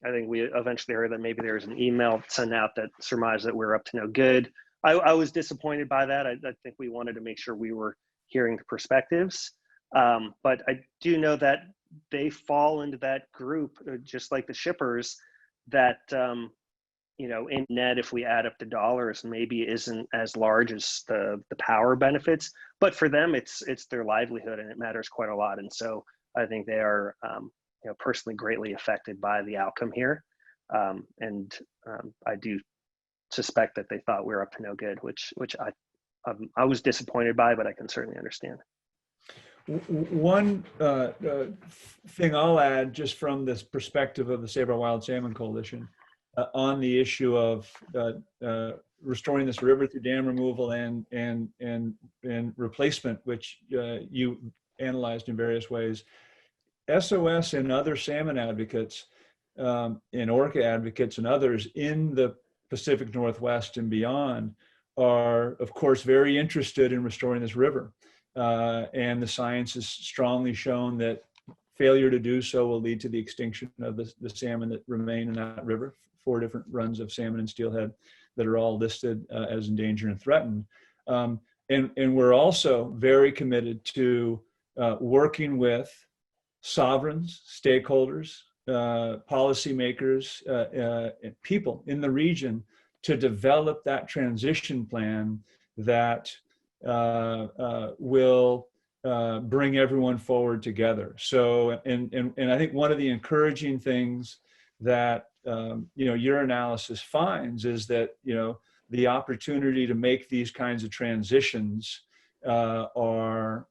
I think we eventually heard that maybe there was an email sent out that surmised that we're up to no good. I was disappointed by that. I think we wanted to make sure we were hearing the perspectives. But I do know that they fall into that group, just like the shippers, that, you know, in net, if we add up the dollars, maybe isn't as large as the power benefits. But for them, it's their livelihood, and it matters quite a lot. And so I think they are you know, personally greatly affected by the outcome here. And I do suspect that they thought we were up to no good, which I was disappointed by, but I can certainly understand. One thing I'll add, just from this perspective of the Save Our Wild Salmon Coalition, on the issue of restoring this river through dam removal and replacement, which you analyzed in various ways. SOS and other salmon advocates and orca advocates and others in the Pacific Northwest and beyond are, of course, very interested in restoring this river. And the science has strongly shown that failure to do so will lead to the extinction of the salmon that remain in that river. 4 different runs of salmon and steelhead that are all listed as endangered and threatened. And we're also very committed to working with sovereigns, stakeholders, policymakers, people in the region to develop that transition plan that will bring everyone forward together. So, and I think one of the encouraging things that your analysis finds is that the opportunity to make these kinds of transitions are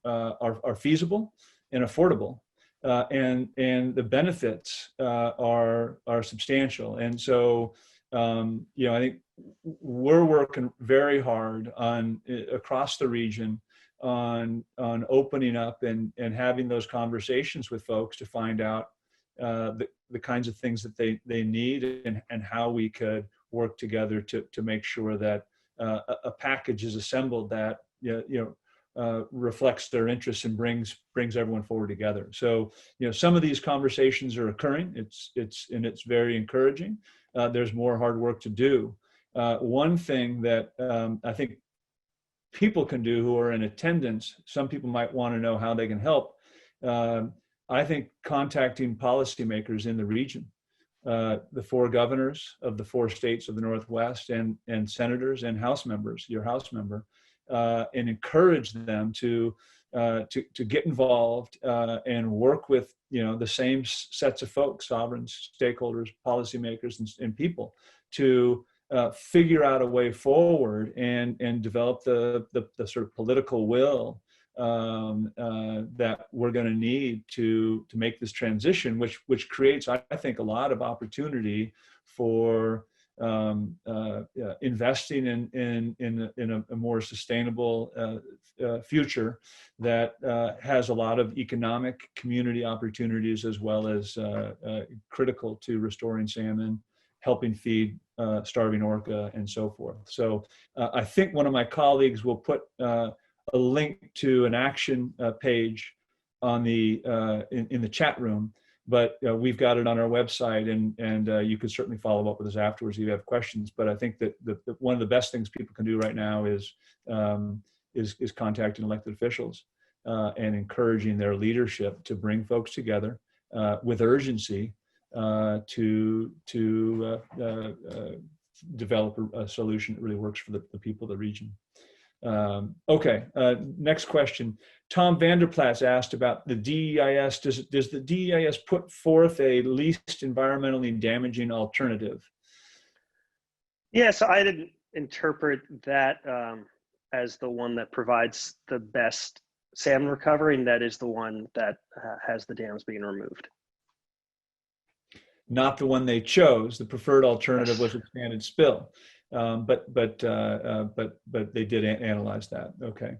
feasible and affordable, and the benefits are substantial. And so I think we're working very hard on across the region on opening up and having those conversations with folks to find out the kinds of things that they need and how we could work together to make sure that a package is assembled that reflects their interests and brings everyone forward together. So some of these conversations are occurring. It's very encouraging. There's more hard work to do. One thing that I think people can do who are in attendance, some people might want to know how they can help. I think contacting policymakers in the region, the 4 governors of the 4 states of the Northwest and senators and House members, your House member, and encourage them to get involved and work with the same sets of folks, sovereigns, stakeholders, policymakers, and people to figure out a way forward and develop the sort of political will that we're going to need to make this transition, which creates, I think, a lot of opportunity for investing in a more sustainable future that has a lot of economic community opportunities, as well as critical to restoring salmon, helping feed starving orca, and so forth. So I think one of my colleagues will put a link to an action page on the in the chat room, but we've got it on our website, and you can certainly follow up with us afterwards if you have questions. But I think that one of the best things people can do right now is contacting elected officials and encouraging their leadership to bring folks together with urgency to develop a solution that really works for the people of the region. Okay, next question. Tom Vanderplatz asked about the DEIS. Does the DEIS put forth a least environmentally damaging alternative? Yeah, so I didn't interpret that as the one that provides the best salmon recovery, and that is the one that has the dams being removed. Not the one they chose. The preferred alternative was expanded spill. But they did analyze that. Okay.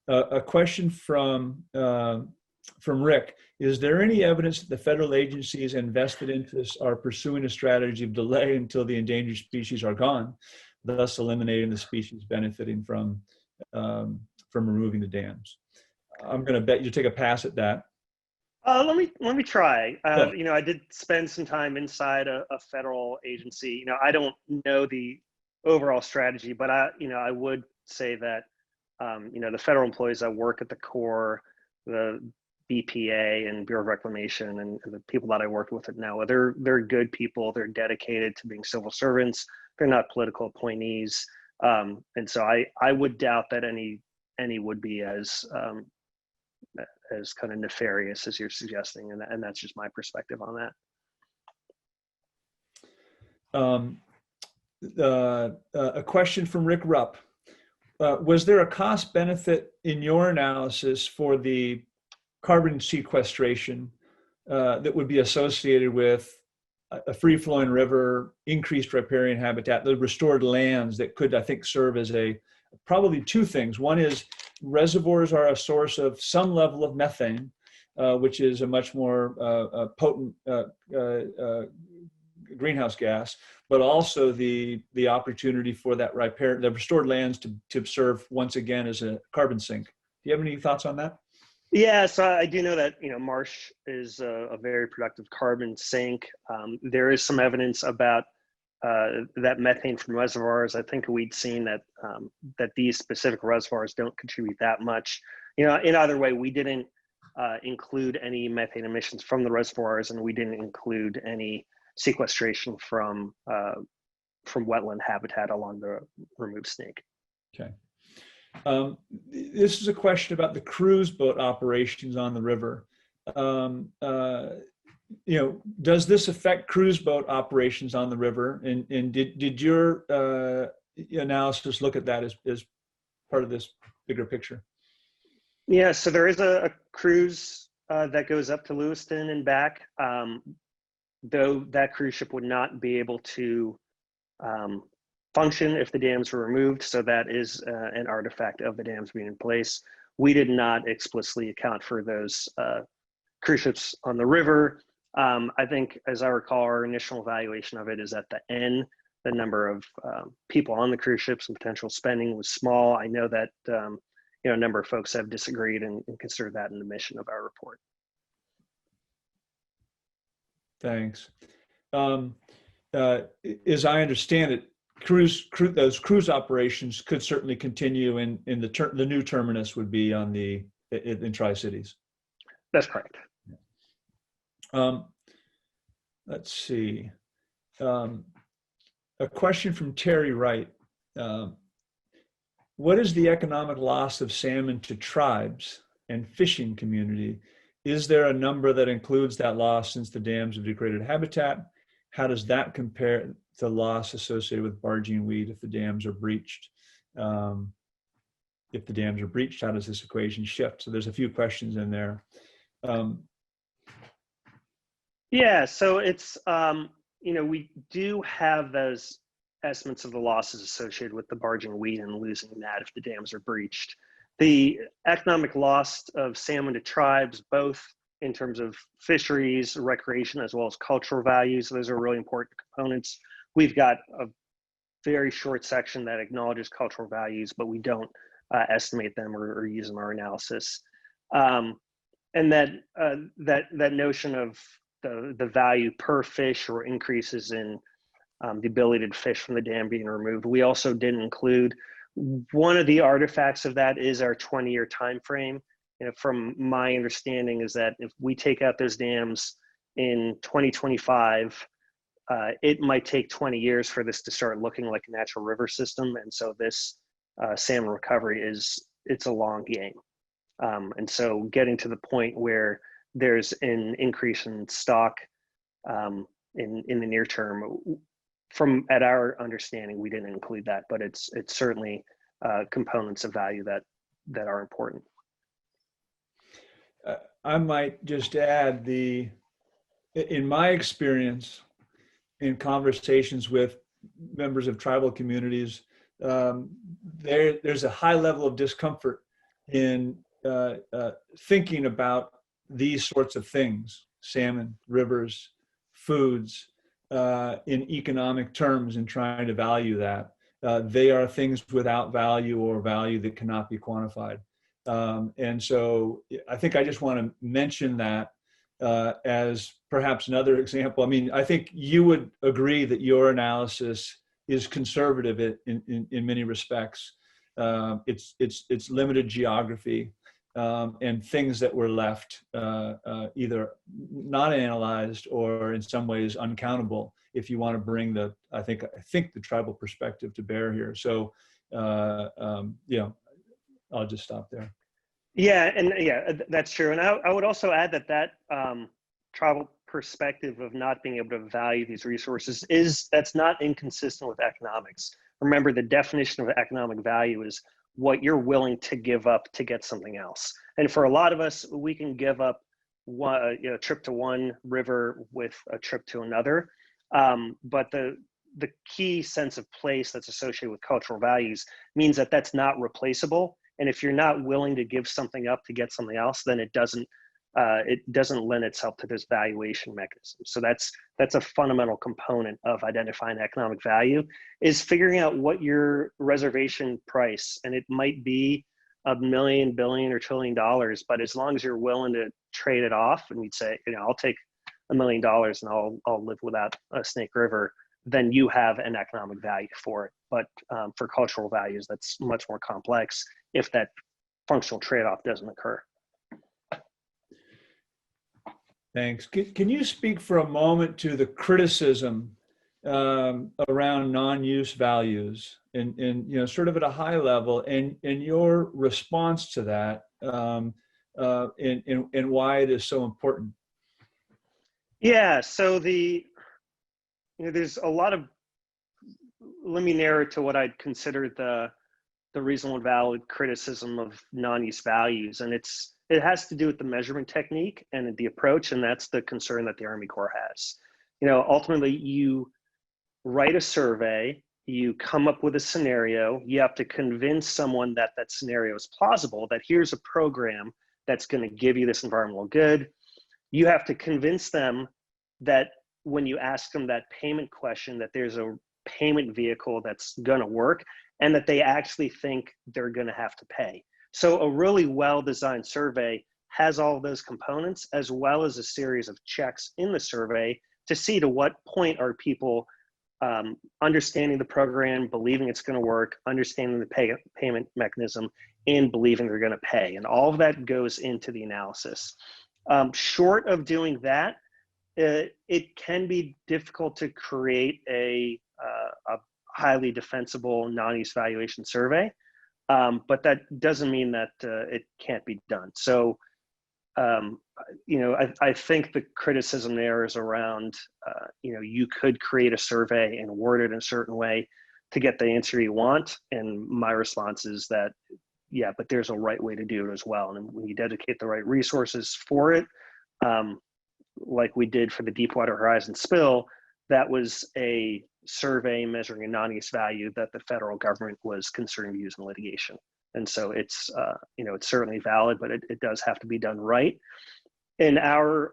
A question from Rick: is there any evidence that the federal agencies and vested interests are pursuing a strategy of delay until the endangered species are gone, thus eliminating the species benefiting from removing the dams? I'm going to bet you take a pass at that. Let me try. Yeah. I did spend some time inside a federal agency. I don't know the overall strategy, but I would say that the federal employees that work at the Corps, the BPA and Bureau of Reclamation, and the people that I worked with at NOAA, they're good people. They're dedicated to being civil servants. They're not political appointees, and so I would doubt that any would be as kind of nefarious as you're suggesting, and that's just my perspective on that. A question from Rick Rupp. Was there a cost benefit in your analysis for the carbon sequestration that would be associated with a free-flowing river, increased riparian habitat, the restored lands that could, I think, serve as probably 2 things. One is reservoirs are a source of some level of methane, which is a much more potent greenhouse gas, but also the opportunity for that the restored lands to serve once again as a carbon sink. Do you have any thoughts on that? Yeah, so I do know that marsh is a very productive carbon sink. There is some evidence about that methane from reservoirs. I think we'd seen that that these specific reservoirs don't contribute that much. In either way, we didn't include any methane emissions from the reservoirs, and we didn't include any sequestration from wetland habitat along the removed snake. Okay. This is a question about the cruise boat operations on the river. Does this affect cruise boat operations on the river? And did your analysis look at that as part of this bigger picture? Yeah, so there is a cruise that goes up to Lewiston and back, though that cruise ship would not be able to function if the dams were removed. So that is an artifact of the dams being in place. We did not explicitly account for those cruise ships on the river. I think, as I recall, our initial evaluation of it is at the end. The number of people on the cruise ships and potential spending was small. I know that a number of folks have disagreed and considered that an omission of our report. Thanks. As I understand it, those cruise operations could certainly continue in the new terminus would be in Tri-Cities. That's correct. Let's see. A question from Terry Wright. What is the economic loss of salmon to tribes and fishing community? Is there a number that includes that loss since the dams have degraded habitat? How does that compare to loss associated with barging weed if the dams are breached? If the dams are breached, how does this equation shift? So there's a few questions in there. Yeah, so it's, we do have those estimates of the losses associated with the barging weed and losing that if the dams are breached. The economic loss of salmon to tribes, both in terms of fisheries, recreation, as well as cultural values, those are really important components. We've got a very short section that acknowledges cultural values, but we don't estimate them or use them in our analysis. And that notion of the value per fish or increases in the ability to fish from the dam being removed. We also didn't include, one of the artifacts of that is our 20-year time frame. From my understanding is that if we take out those dams in 2025, it might take 20 years for this to start looking like a natural river system. And so this salmon recovery it's a long game. And so getting to the point where there's an increase in stock in the near term, at our understanding, we didn't include that, but it's certainly components of value that are important. I might just add in my experience in conversations with members of tribal communities, there's a high level of discomfort in thinking about these sorts of things, salmon, rivers, foods, in economic terms and trying to value that. They are things without value or value that cannot be quantified. And so I think I just want to mention that as perhaps another example. I mean, I think you would agree that your analysis is conservative in many respects. It's limited geography and things that were left either not analyzed or in some ways uncountable if you want to bring I think the tribal perspective to bear here. So I'll just stop there. Yeah, and that's true. And I would also add that tribal perspective of not being able to value these resources that's not inconsistent with economics. Remember, the definition of economic value is what you're willing to give up to get something else. And for a lot of us, we can give up a trip to one river with a trip to another. But the key sense of place that's associated with cultural values means that that's not replaceable. And if you're not willing to give something up to get something else, then it doesn't it doesn't lend itself to this valuation mechanism. So that's a fundamental component of identifying economic value, is figuring out what your reservation price, and it might be $1 million, billion, or $1 trillion, but as long as you're willing to trade it off, and you'd say, I'll take $1 million and I'll live without a Snake River, then you have an economic value for it. But for cultural values, that's much more complex if that functional trade-off doesn't occur. Thanks. Can you speak for a moment to the criticism around non-use values and sort of at a high level, and your response to that, and why it is so important? Yeah, so there's a lot of, let me narrow it to what I'd consider the reasonable and valid criticism of non-use values. And it has to do with the measurement technique and the approach, and that's the concern that the Army Corps has. Ultimately, you write a survey, you come up with a scenario, you have to convince someone that that scenario is plausible, that here's a program that's going to give you this environmental good. You have to convince them that when you ask them that payment question, that there's a payment vehicle that's going to work, and that they actually think they're going to have to pay. So a really well-designed survey has all of those components, as well as a series of checks in the survey to see to what point are people understanding the program, believing it's going to work, understanding the payment mechanism, and believing they're going to pay. And all of that goes into the analysis. Short of doing that, it can be difficult to create a highly defensible non-use valuation survey, but that doesn't mean that it can't be done. So, I think the criticism there is around, you could create a survey and word it in a certain way to get the answer you want. And my response is that, yeah, but there's a right way to do it as well. And when you dedicate the right resources for it, like we did for the Deepwater Horizon spill, that was a survey measuring a non-use value that the federal government was considering to use in litigation. And so it's, it's certainly valid, but it does have to be done right. In our,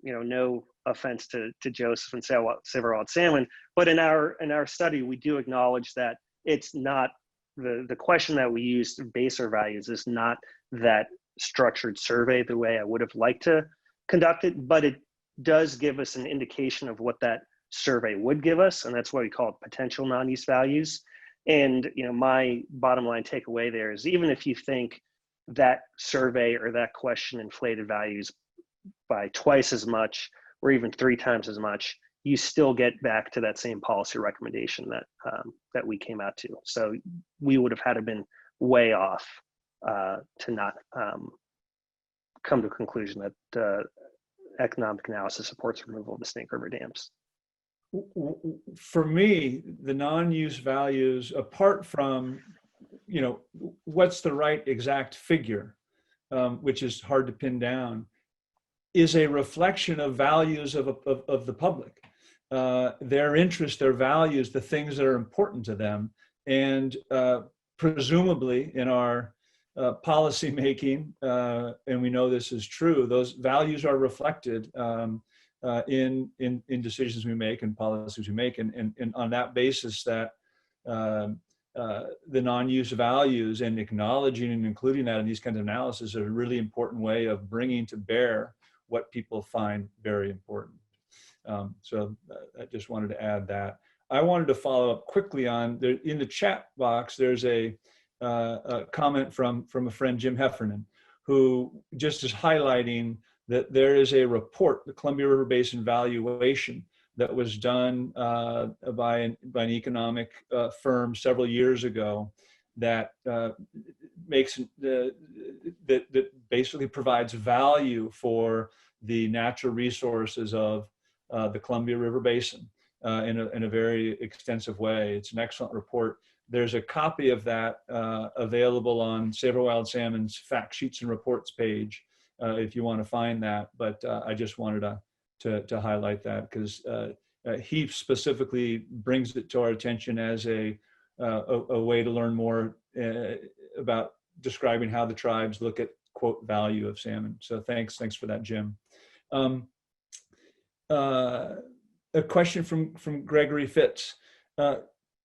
no offense to Joseph and Silver-Eyed Salmon, but in our study, we do acknowledge that it's not, the question that we use to base our values is not that structured survey the way I would have liked to conduct it, but it does give us an indication of what that survey would give us, and that's why we call it potential non-use values. And my bottom line takeaway there is, even if you think that survey or that question inflated values by twice as much or even 3 times as much, you still get back to that same policy recommendation that we came out to. So we would have had to been way off to not come to a conclusion that economic analysis supports removal of the Snake River dams. For me, the non-use values, apart from, what's the right exact figure, which is hard to pin down, is a reflection of values of the public, their interests, their values, the things that are important to them. And presumably in our policy making, and we know this is true, those values are reflected in decisions we make and policies we make, and on that basis, that the non-use values and acknowledging and including that in these kinds of analysis is a really important way of bringing to bear what people find very important. So I just wanted to add that. I wanted to follow up quickly on, in the chat box, there's a comment from a friend, Jim Heffernan, who just is highlighting that there is a report, the Columbia River Basin Valuation, that was done by an economic firm several years ago that makes that basically provides value for the natural resources of the Columbia River Basin in a very extensive way. It's an excellent report. There's a copy of that available on Save Wild Salmon's fact sheets and reports page if you want to find that. But I just wanted to highlight that because he specifically brings it to our attention as a way to learn more about describing how the tribes look at quote value of salmon. So thanks for that, Jim. A question from Gregory Fitz.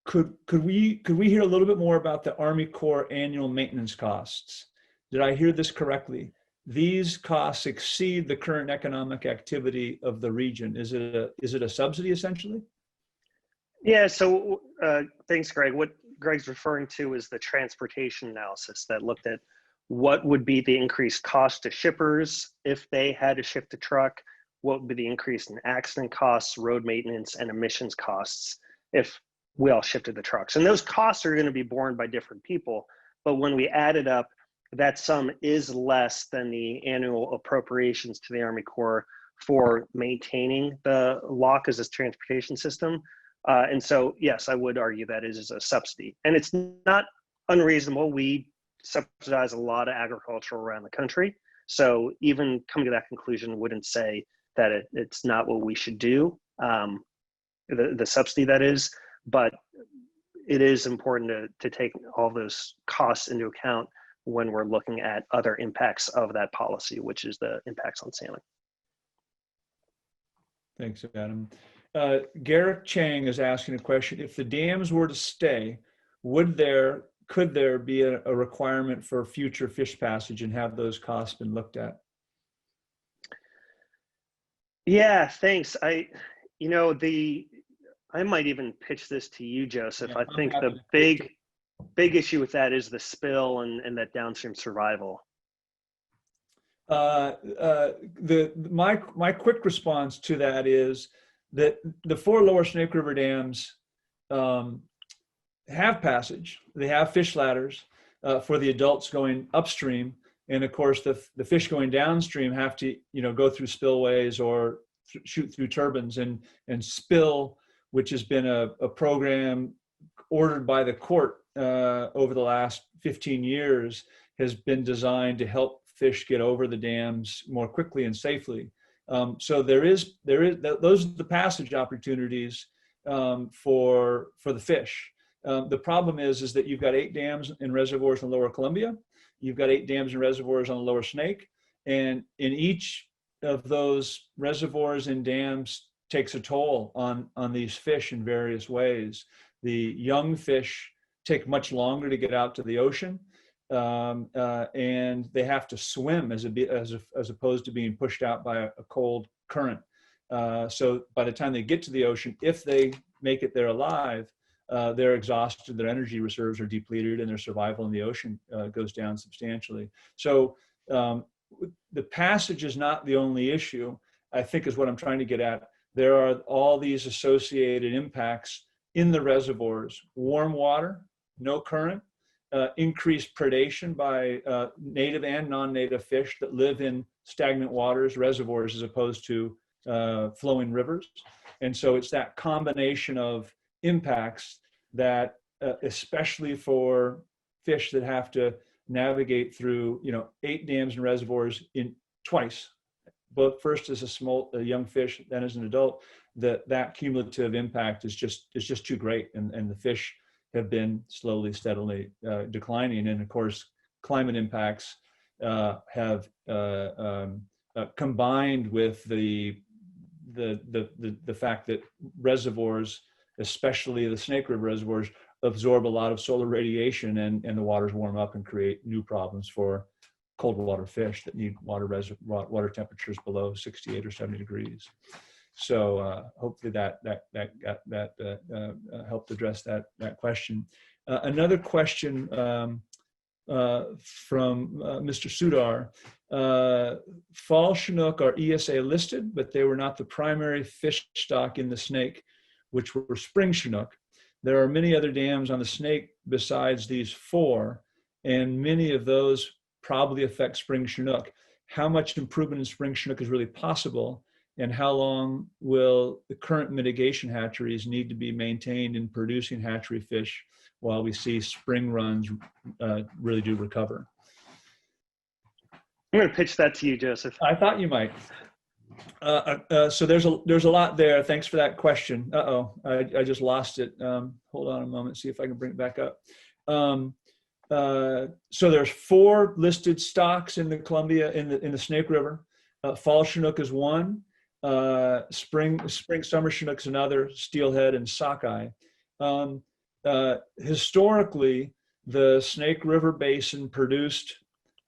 Could we hear a little bit more about the Army Corps annual maintenance costs? Did I hear this correctly? These costs exceed the current economic activity of the region. Is it a subsidy essentially? Yeah, so thanks, Greg. What Greg's referring to is the transportation analysis that looked at what would be the increased cost to shippers if they had to shift a truck, what would be the increase in accident costs, road maintenance, and emissions costs if we all shifted the trucks. And those costs are going to be borne by different people, but when we add it up, that sum is less than the annual appropriations to the Army Corps for maintaining the lock as a transportation system. And so, yes, I would argue that is a subsidy. And it's not unreasonable. We subsidize a lot of agriculture around the country. So even coming to that conclusion wouldn't say that it's not what we should do, the subsidy that is, but it is important to take all those costs into account when we're looking at other impacts of that policy, which is the impacts on salmon. Thanks, Adam. Garrett Chang is asking a question. If the dams were to stay, could there be a requirement for future fish passage, and have those costs been looked at? Yeah, thanks. I might even pitch this to you, Joseph. Yeah, I think the big issue with that is the spill and that downstream survival. My quick response to that is that the 4 lower Snake River dams have passage. They have fish ladders for the adults going upstream, and of course the fish going downstream have to go through spillways or shoot through turbines, and spill, which has been a program ordered by the court over the last 15 years, has been designed to help fish get over the dams more quickly and safely. So those are the passage opportunities for the fish. The problem is that you've got 8 dams and reservoirs in Lower Columbia. You've got 8 dams and reservoirs on the Lower Snake, and in each of those reservoirs and dams takes a toll on these fish in various ways. The young fish take much longer to get out to the ocean, and they have to swim as opposed to being pushed out by a cold current. So by the time they get to the ocean, if they make it there alive, they're exhausted, their energy reserves are depleted, and their survival in the ocean goes down substantially. So the passage is not the only issue, I think, is what I'm trying to get at. There are all these associated impacts in the reservoirs: warm water, no current, increased predation by native and non-native fish that live in stagnant waters, reservoirs, as opposed to flowing rivers. And so it's that combination of impacts that, especially for fish that have to navigate through 8 dams and reservoirs in twice, both first as a young fish, then as an adult, that cumulative impact is just too great, and the fish have been slowly, steadily declining. And of course, climate impacts have combined with the fact that reservoirs, especially the Snake River reservoirs, absorb a lot of solar radiation, and the waters warm up and create new problems for cold water fish that need water temperatures below 68 or 70 degrees. So hopefully that helped address that question. Another question from Mr. Sudar. Fall Chinook are ESA listed, but they were not the primary fish stock in the Snake, which were spring Chinook. There are many other dams on the Snake besides these 4, and many of those probably affect spring Chinook. How much improvement in spring Chinook is really possible, and how long will the current mitigation hatcheries need to be maintained in producing hatchery fish while we see spring runs really do recover? I'm going to pitch that to you, Joseph. I thought you might. So there's a lot there. Thanks for that question. I just lost it. Hold on a moment, see if I can bring it back up. So there's 4 listed stocks in the Columbia, in the Snake River. Fall Chinook is one. Spring summer Chinook is another. Steelhead and sockeye. Historically, the Snake River Basin produced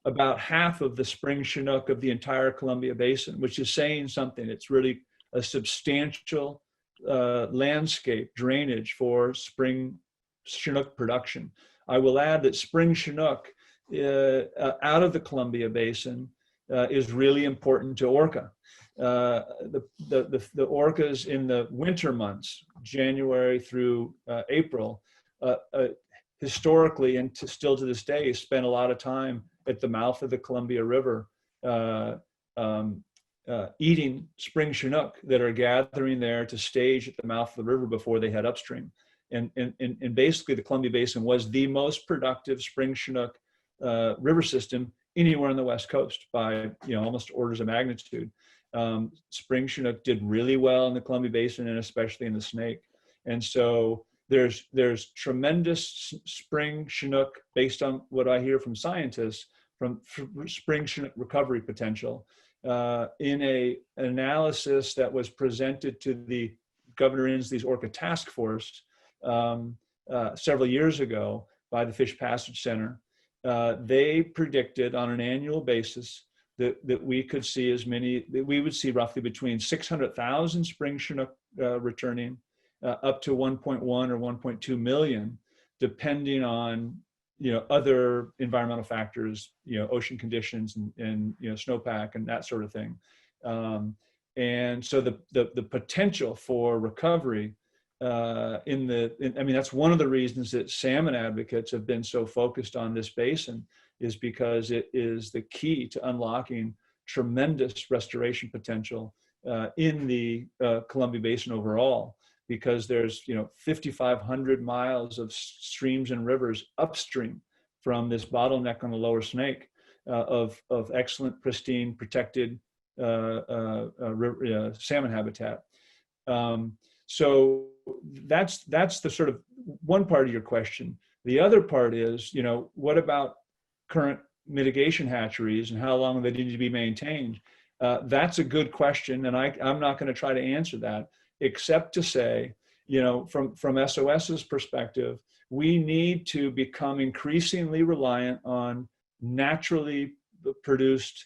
about half of the spring Chinook of the entire Columbia Basin, which is saying something. It's really a substantial landscape drainage for spring Chinook production. I will add that spring Chinook out of the Columbia Basin is really important to orca. The orcas in the winter months, January through April, historically and still to this day, spend a lot of time at the mouth of the Columbia River eating spring Chinook that are gathering there to stage at the mouth of the river before they head upstream. And basically the Columbia Basin was the most productive spring Chinook river system anywhere on the West Coast by almost orders of magnitude. Spring Chinook did really well in the Columbia Basin and especially in the Snake. And so there's tremendous spring Chinook, based on what I hear from scientists, from spring Chinook recovery potential in an analysis that was presented to the Governor Inslee's Orca Task Force several years ago by the Fish Passage Center. They predicted on an annual basis that we could see we would see roughly between 600,000 spring Chinook returning up to 1.1 or 1.2 million, depending on other environmental factors, ocean conditions and snowpack and that sort of thing. And so the potential for recovery I mean, that's one of the reasons that salmon advocates have been so focused on this basin, is because it is the key to unlocking tremendous restoration potential in the Columbia Basin overall, because there's 5,500 miles of streams and rivers upstream from this bottleneck on the lower Snake of excellent, pristine, protected salmon habitat. So that's the sort of one part of your question. The other part is, what about current mitigation hatcheries and how long they need to be maintained? That's a good question, and I'm not going to try to answer that, except to say, from SOS's perspective, we need to become increasingly reliant on naturally produced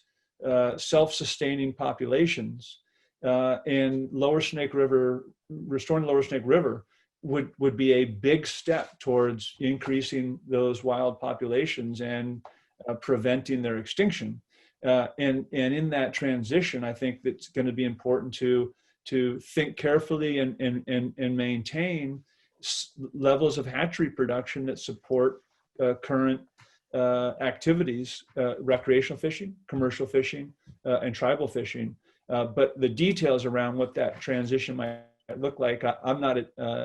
self-sustaining populations, and Lower Snake River, restoring the Lower Snake River would be a big step towards increasing those wild populations and preventing their extinction. And in that transition, I think that's going to be important to think carefully and maintain levels of hatchery production that support current activities, recreational fishing, commercial fishing, and tribal fishing. But the details around what that transition might look like, I'm not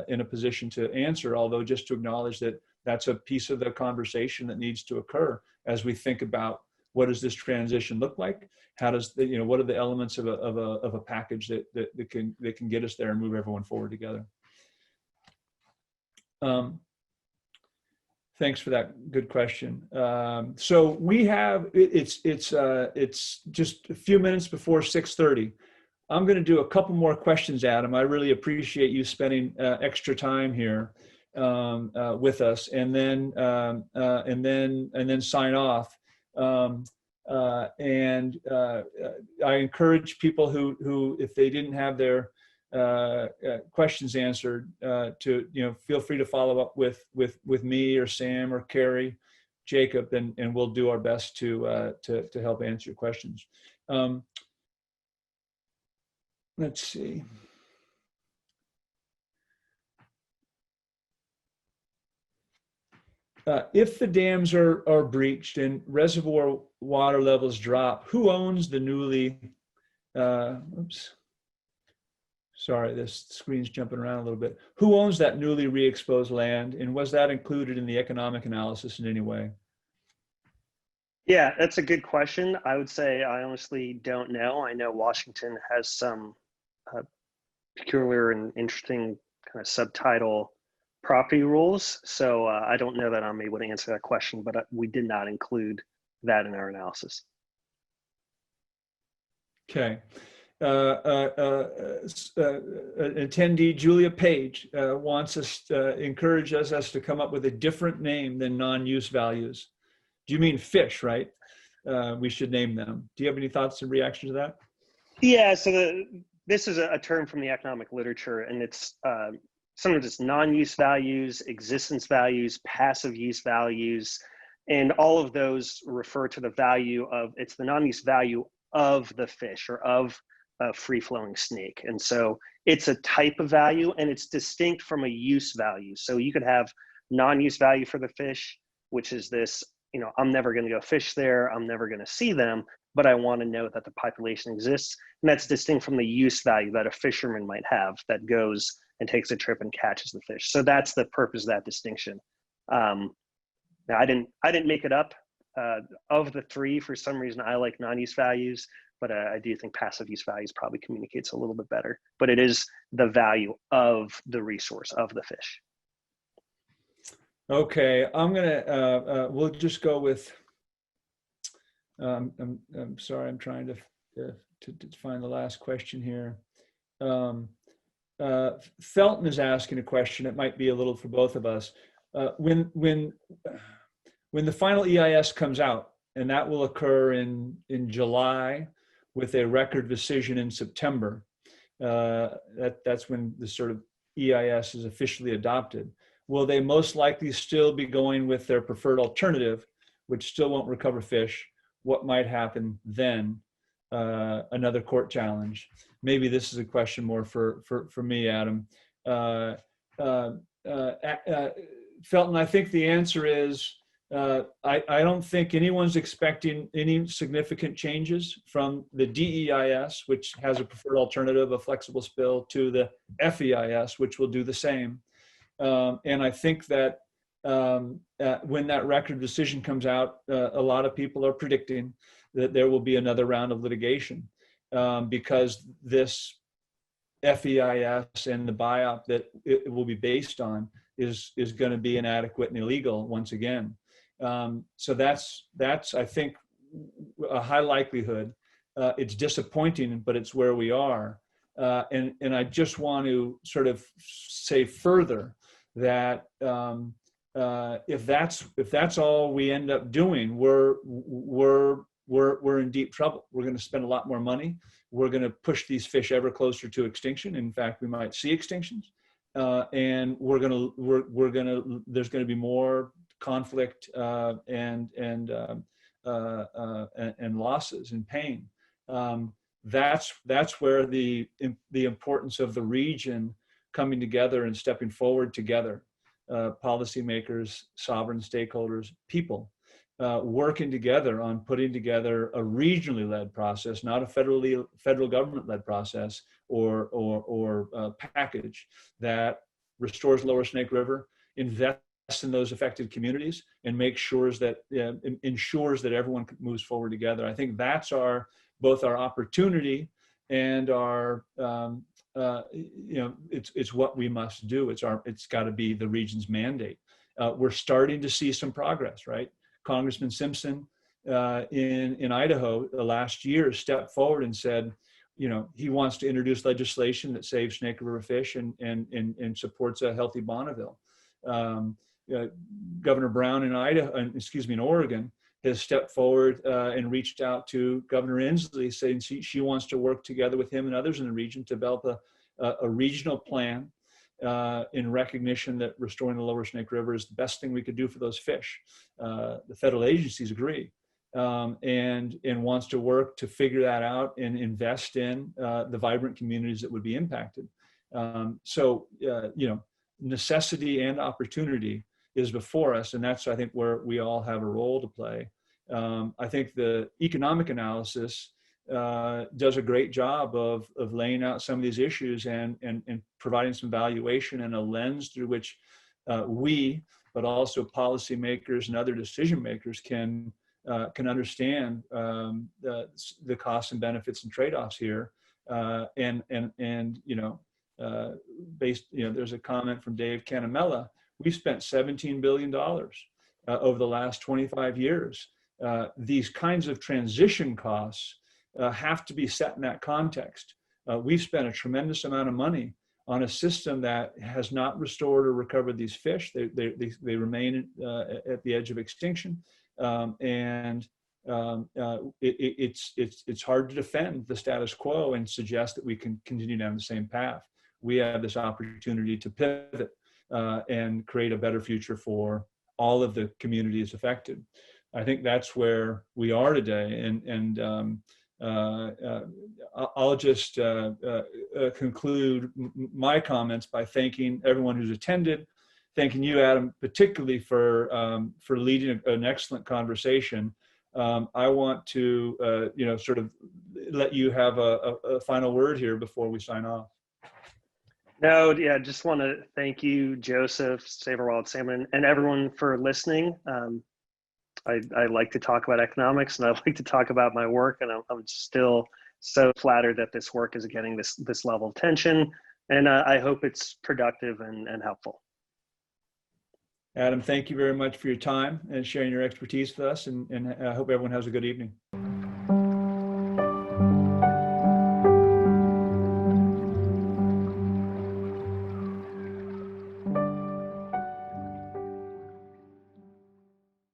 in a position to answer, although just to acknowledge that that's a piece of the conversation that needs to occur as we think about what does this transition look like? How does what are the elements of a package that can get us there and move everyone forward together? Thanks for that good question. So we have it's just a few minutes before 6:30. I'm going to do a couple more questions, Adam. I really appreciate you spending extra time here with us, and then sign off. I encourage people who if they didn't have their questions answered to feel free to follow up with me or Sam or Carrie, Jacob, and we'll do our best to help answer your questions. Let's see. If the dams are breached and reservoir water levels drop, who owns the newly, oops, sorry, this screen's jumping around a little bit. Who owns that newly re-exposed land, and was that included in the economic analysis in any way? Yeah, that's a good question. I would say I honestly don't know. I know Washington has some peculiar and interesting kind of subtitle property rules. So I don't know that I'm able to answer that question, but we did not include that in our analysis. Okay. Attendee Julia Page wants us encourages us to come up with a different name than non-use values. Do you mean fish, right? We should name them. Do you have any thoughts and reaction to that? Yeah, so this is a term from the economic literature, and it's sometimes it's non-use values, existence values, passive use values, and all of those refer to the value of, it's the non-use value of the fish or of a free-flowing snake. And so it's a type of value, and it's distinct from a use value. So you could have non-use value for the fish, which is this, you know, I'm never going to go fish there, I'm never going to see them, but I want to know that the population exists. And that's distinct from the use value that a fisherman might have that goes and takes a trip and catches the fish. So that's the purpose of that distinction. Now, I didn't make it up. Of the three, for some reason, I like non-use values, but I do think passive use values probably communicates a little bit better. But it is the value of the resource, of the fish. Okay, I'm gonna, we'll just go with, I'm sorry, I'm trying to find the last question here. Felton is asking a question. It might be a little for both of us. When the final EIS comes out, and that will occur in July with a record decision in September, that's when the sort of EIS is officially adopted. Will they most likely still be going with their preferred alternative, which still won't recover fish? What might happen then? Another court challenge. Maybe this is a question more for me, Adam. Felton, I think the answer is, I don't think anyone's expecting any significant changes from the DEIS, which has a preferred alternative, a flexible spill, to the FEIS, which will do the same. And I think that when that record decision comes out, a lot of people are predicting that there will be another round of litigation because this FEIS and the BIOP that it will be based on is going to be inadequate and illegal once again. So that's I think a high likelihood. It's disappointing, but it's where we are. And I just want to sort of say further that if that's all we end up doing, we're in deep trouble. We're going to spend a lot more money. We're going to push these fish ever closer to extinction. In fact, we might see extinctions, and there's going to be more conflict and losses and pain. That's where the importance of the region coming together and stepping forward together, policymakers, sovereign stakeholders, people, working together on putting together a regionally led process, not a federal government led process or package that restores Lower Snake River, invests in those affected communities, and make sure that ensures that everyone moves forward together. I think that's both our opportunity and our it's what we must do. It's got to be the region's mandate. We're starting to see some progress, right? Congressman Simpson in Idaho last year stepped forward and said, he wants to introduce legislation that saves Snake River fish and supports a healthy Bonneville. Governor Brown in Oregon has stepped forward and reached out to Governor Inslee, saying she wants to work together with him and others in the region to develop a regional plan in recognition that restoring the Lower Snake River is the best thing we could do for those fish. The federal agencies agree and wants to work to figure that out and invest in the vibrant communities that would be impacted. So necessity and opportunity is before us, and that's, I think, where we all have a role to play. I think the economic analysis does a great job of laying out some of these issues and providing some valuation and a lens through which we, but also policymakers and other decision makers can understand the costs and benefits and trade-offs here, and based, there's a comment from Dave Canamella. We've spent $17 billion over the last 25 years. These kinds of transition costs have to be set in that context. We've spent a tremendous amount of money on a system that has not restored or recovered these fish. They remain at the edge of extinction, and it's hard to defend the status quo and suggest that we can continue down the same path. We have this opportunity to pivot and create a better future for all of the communities affected. I think that's where we are today, and I'll just conclude my comments by thanking everyone who's attended, thanking you, Adam, particularly for leading an excellent conversation. I want to sort of let you have a final word here before we sign off. No, yeah, just want to thank you, Joseph, Save Our Wild Salmon, and everyone for listening. I like to talk about economics, and I like to talk about my work, and I'm still so flattered that this work is getting this level of attention, and I hope it's productive and helpful. Adam, thank you very much for your time and sharing your expertise with us, and I hope everyone has a good evening.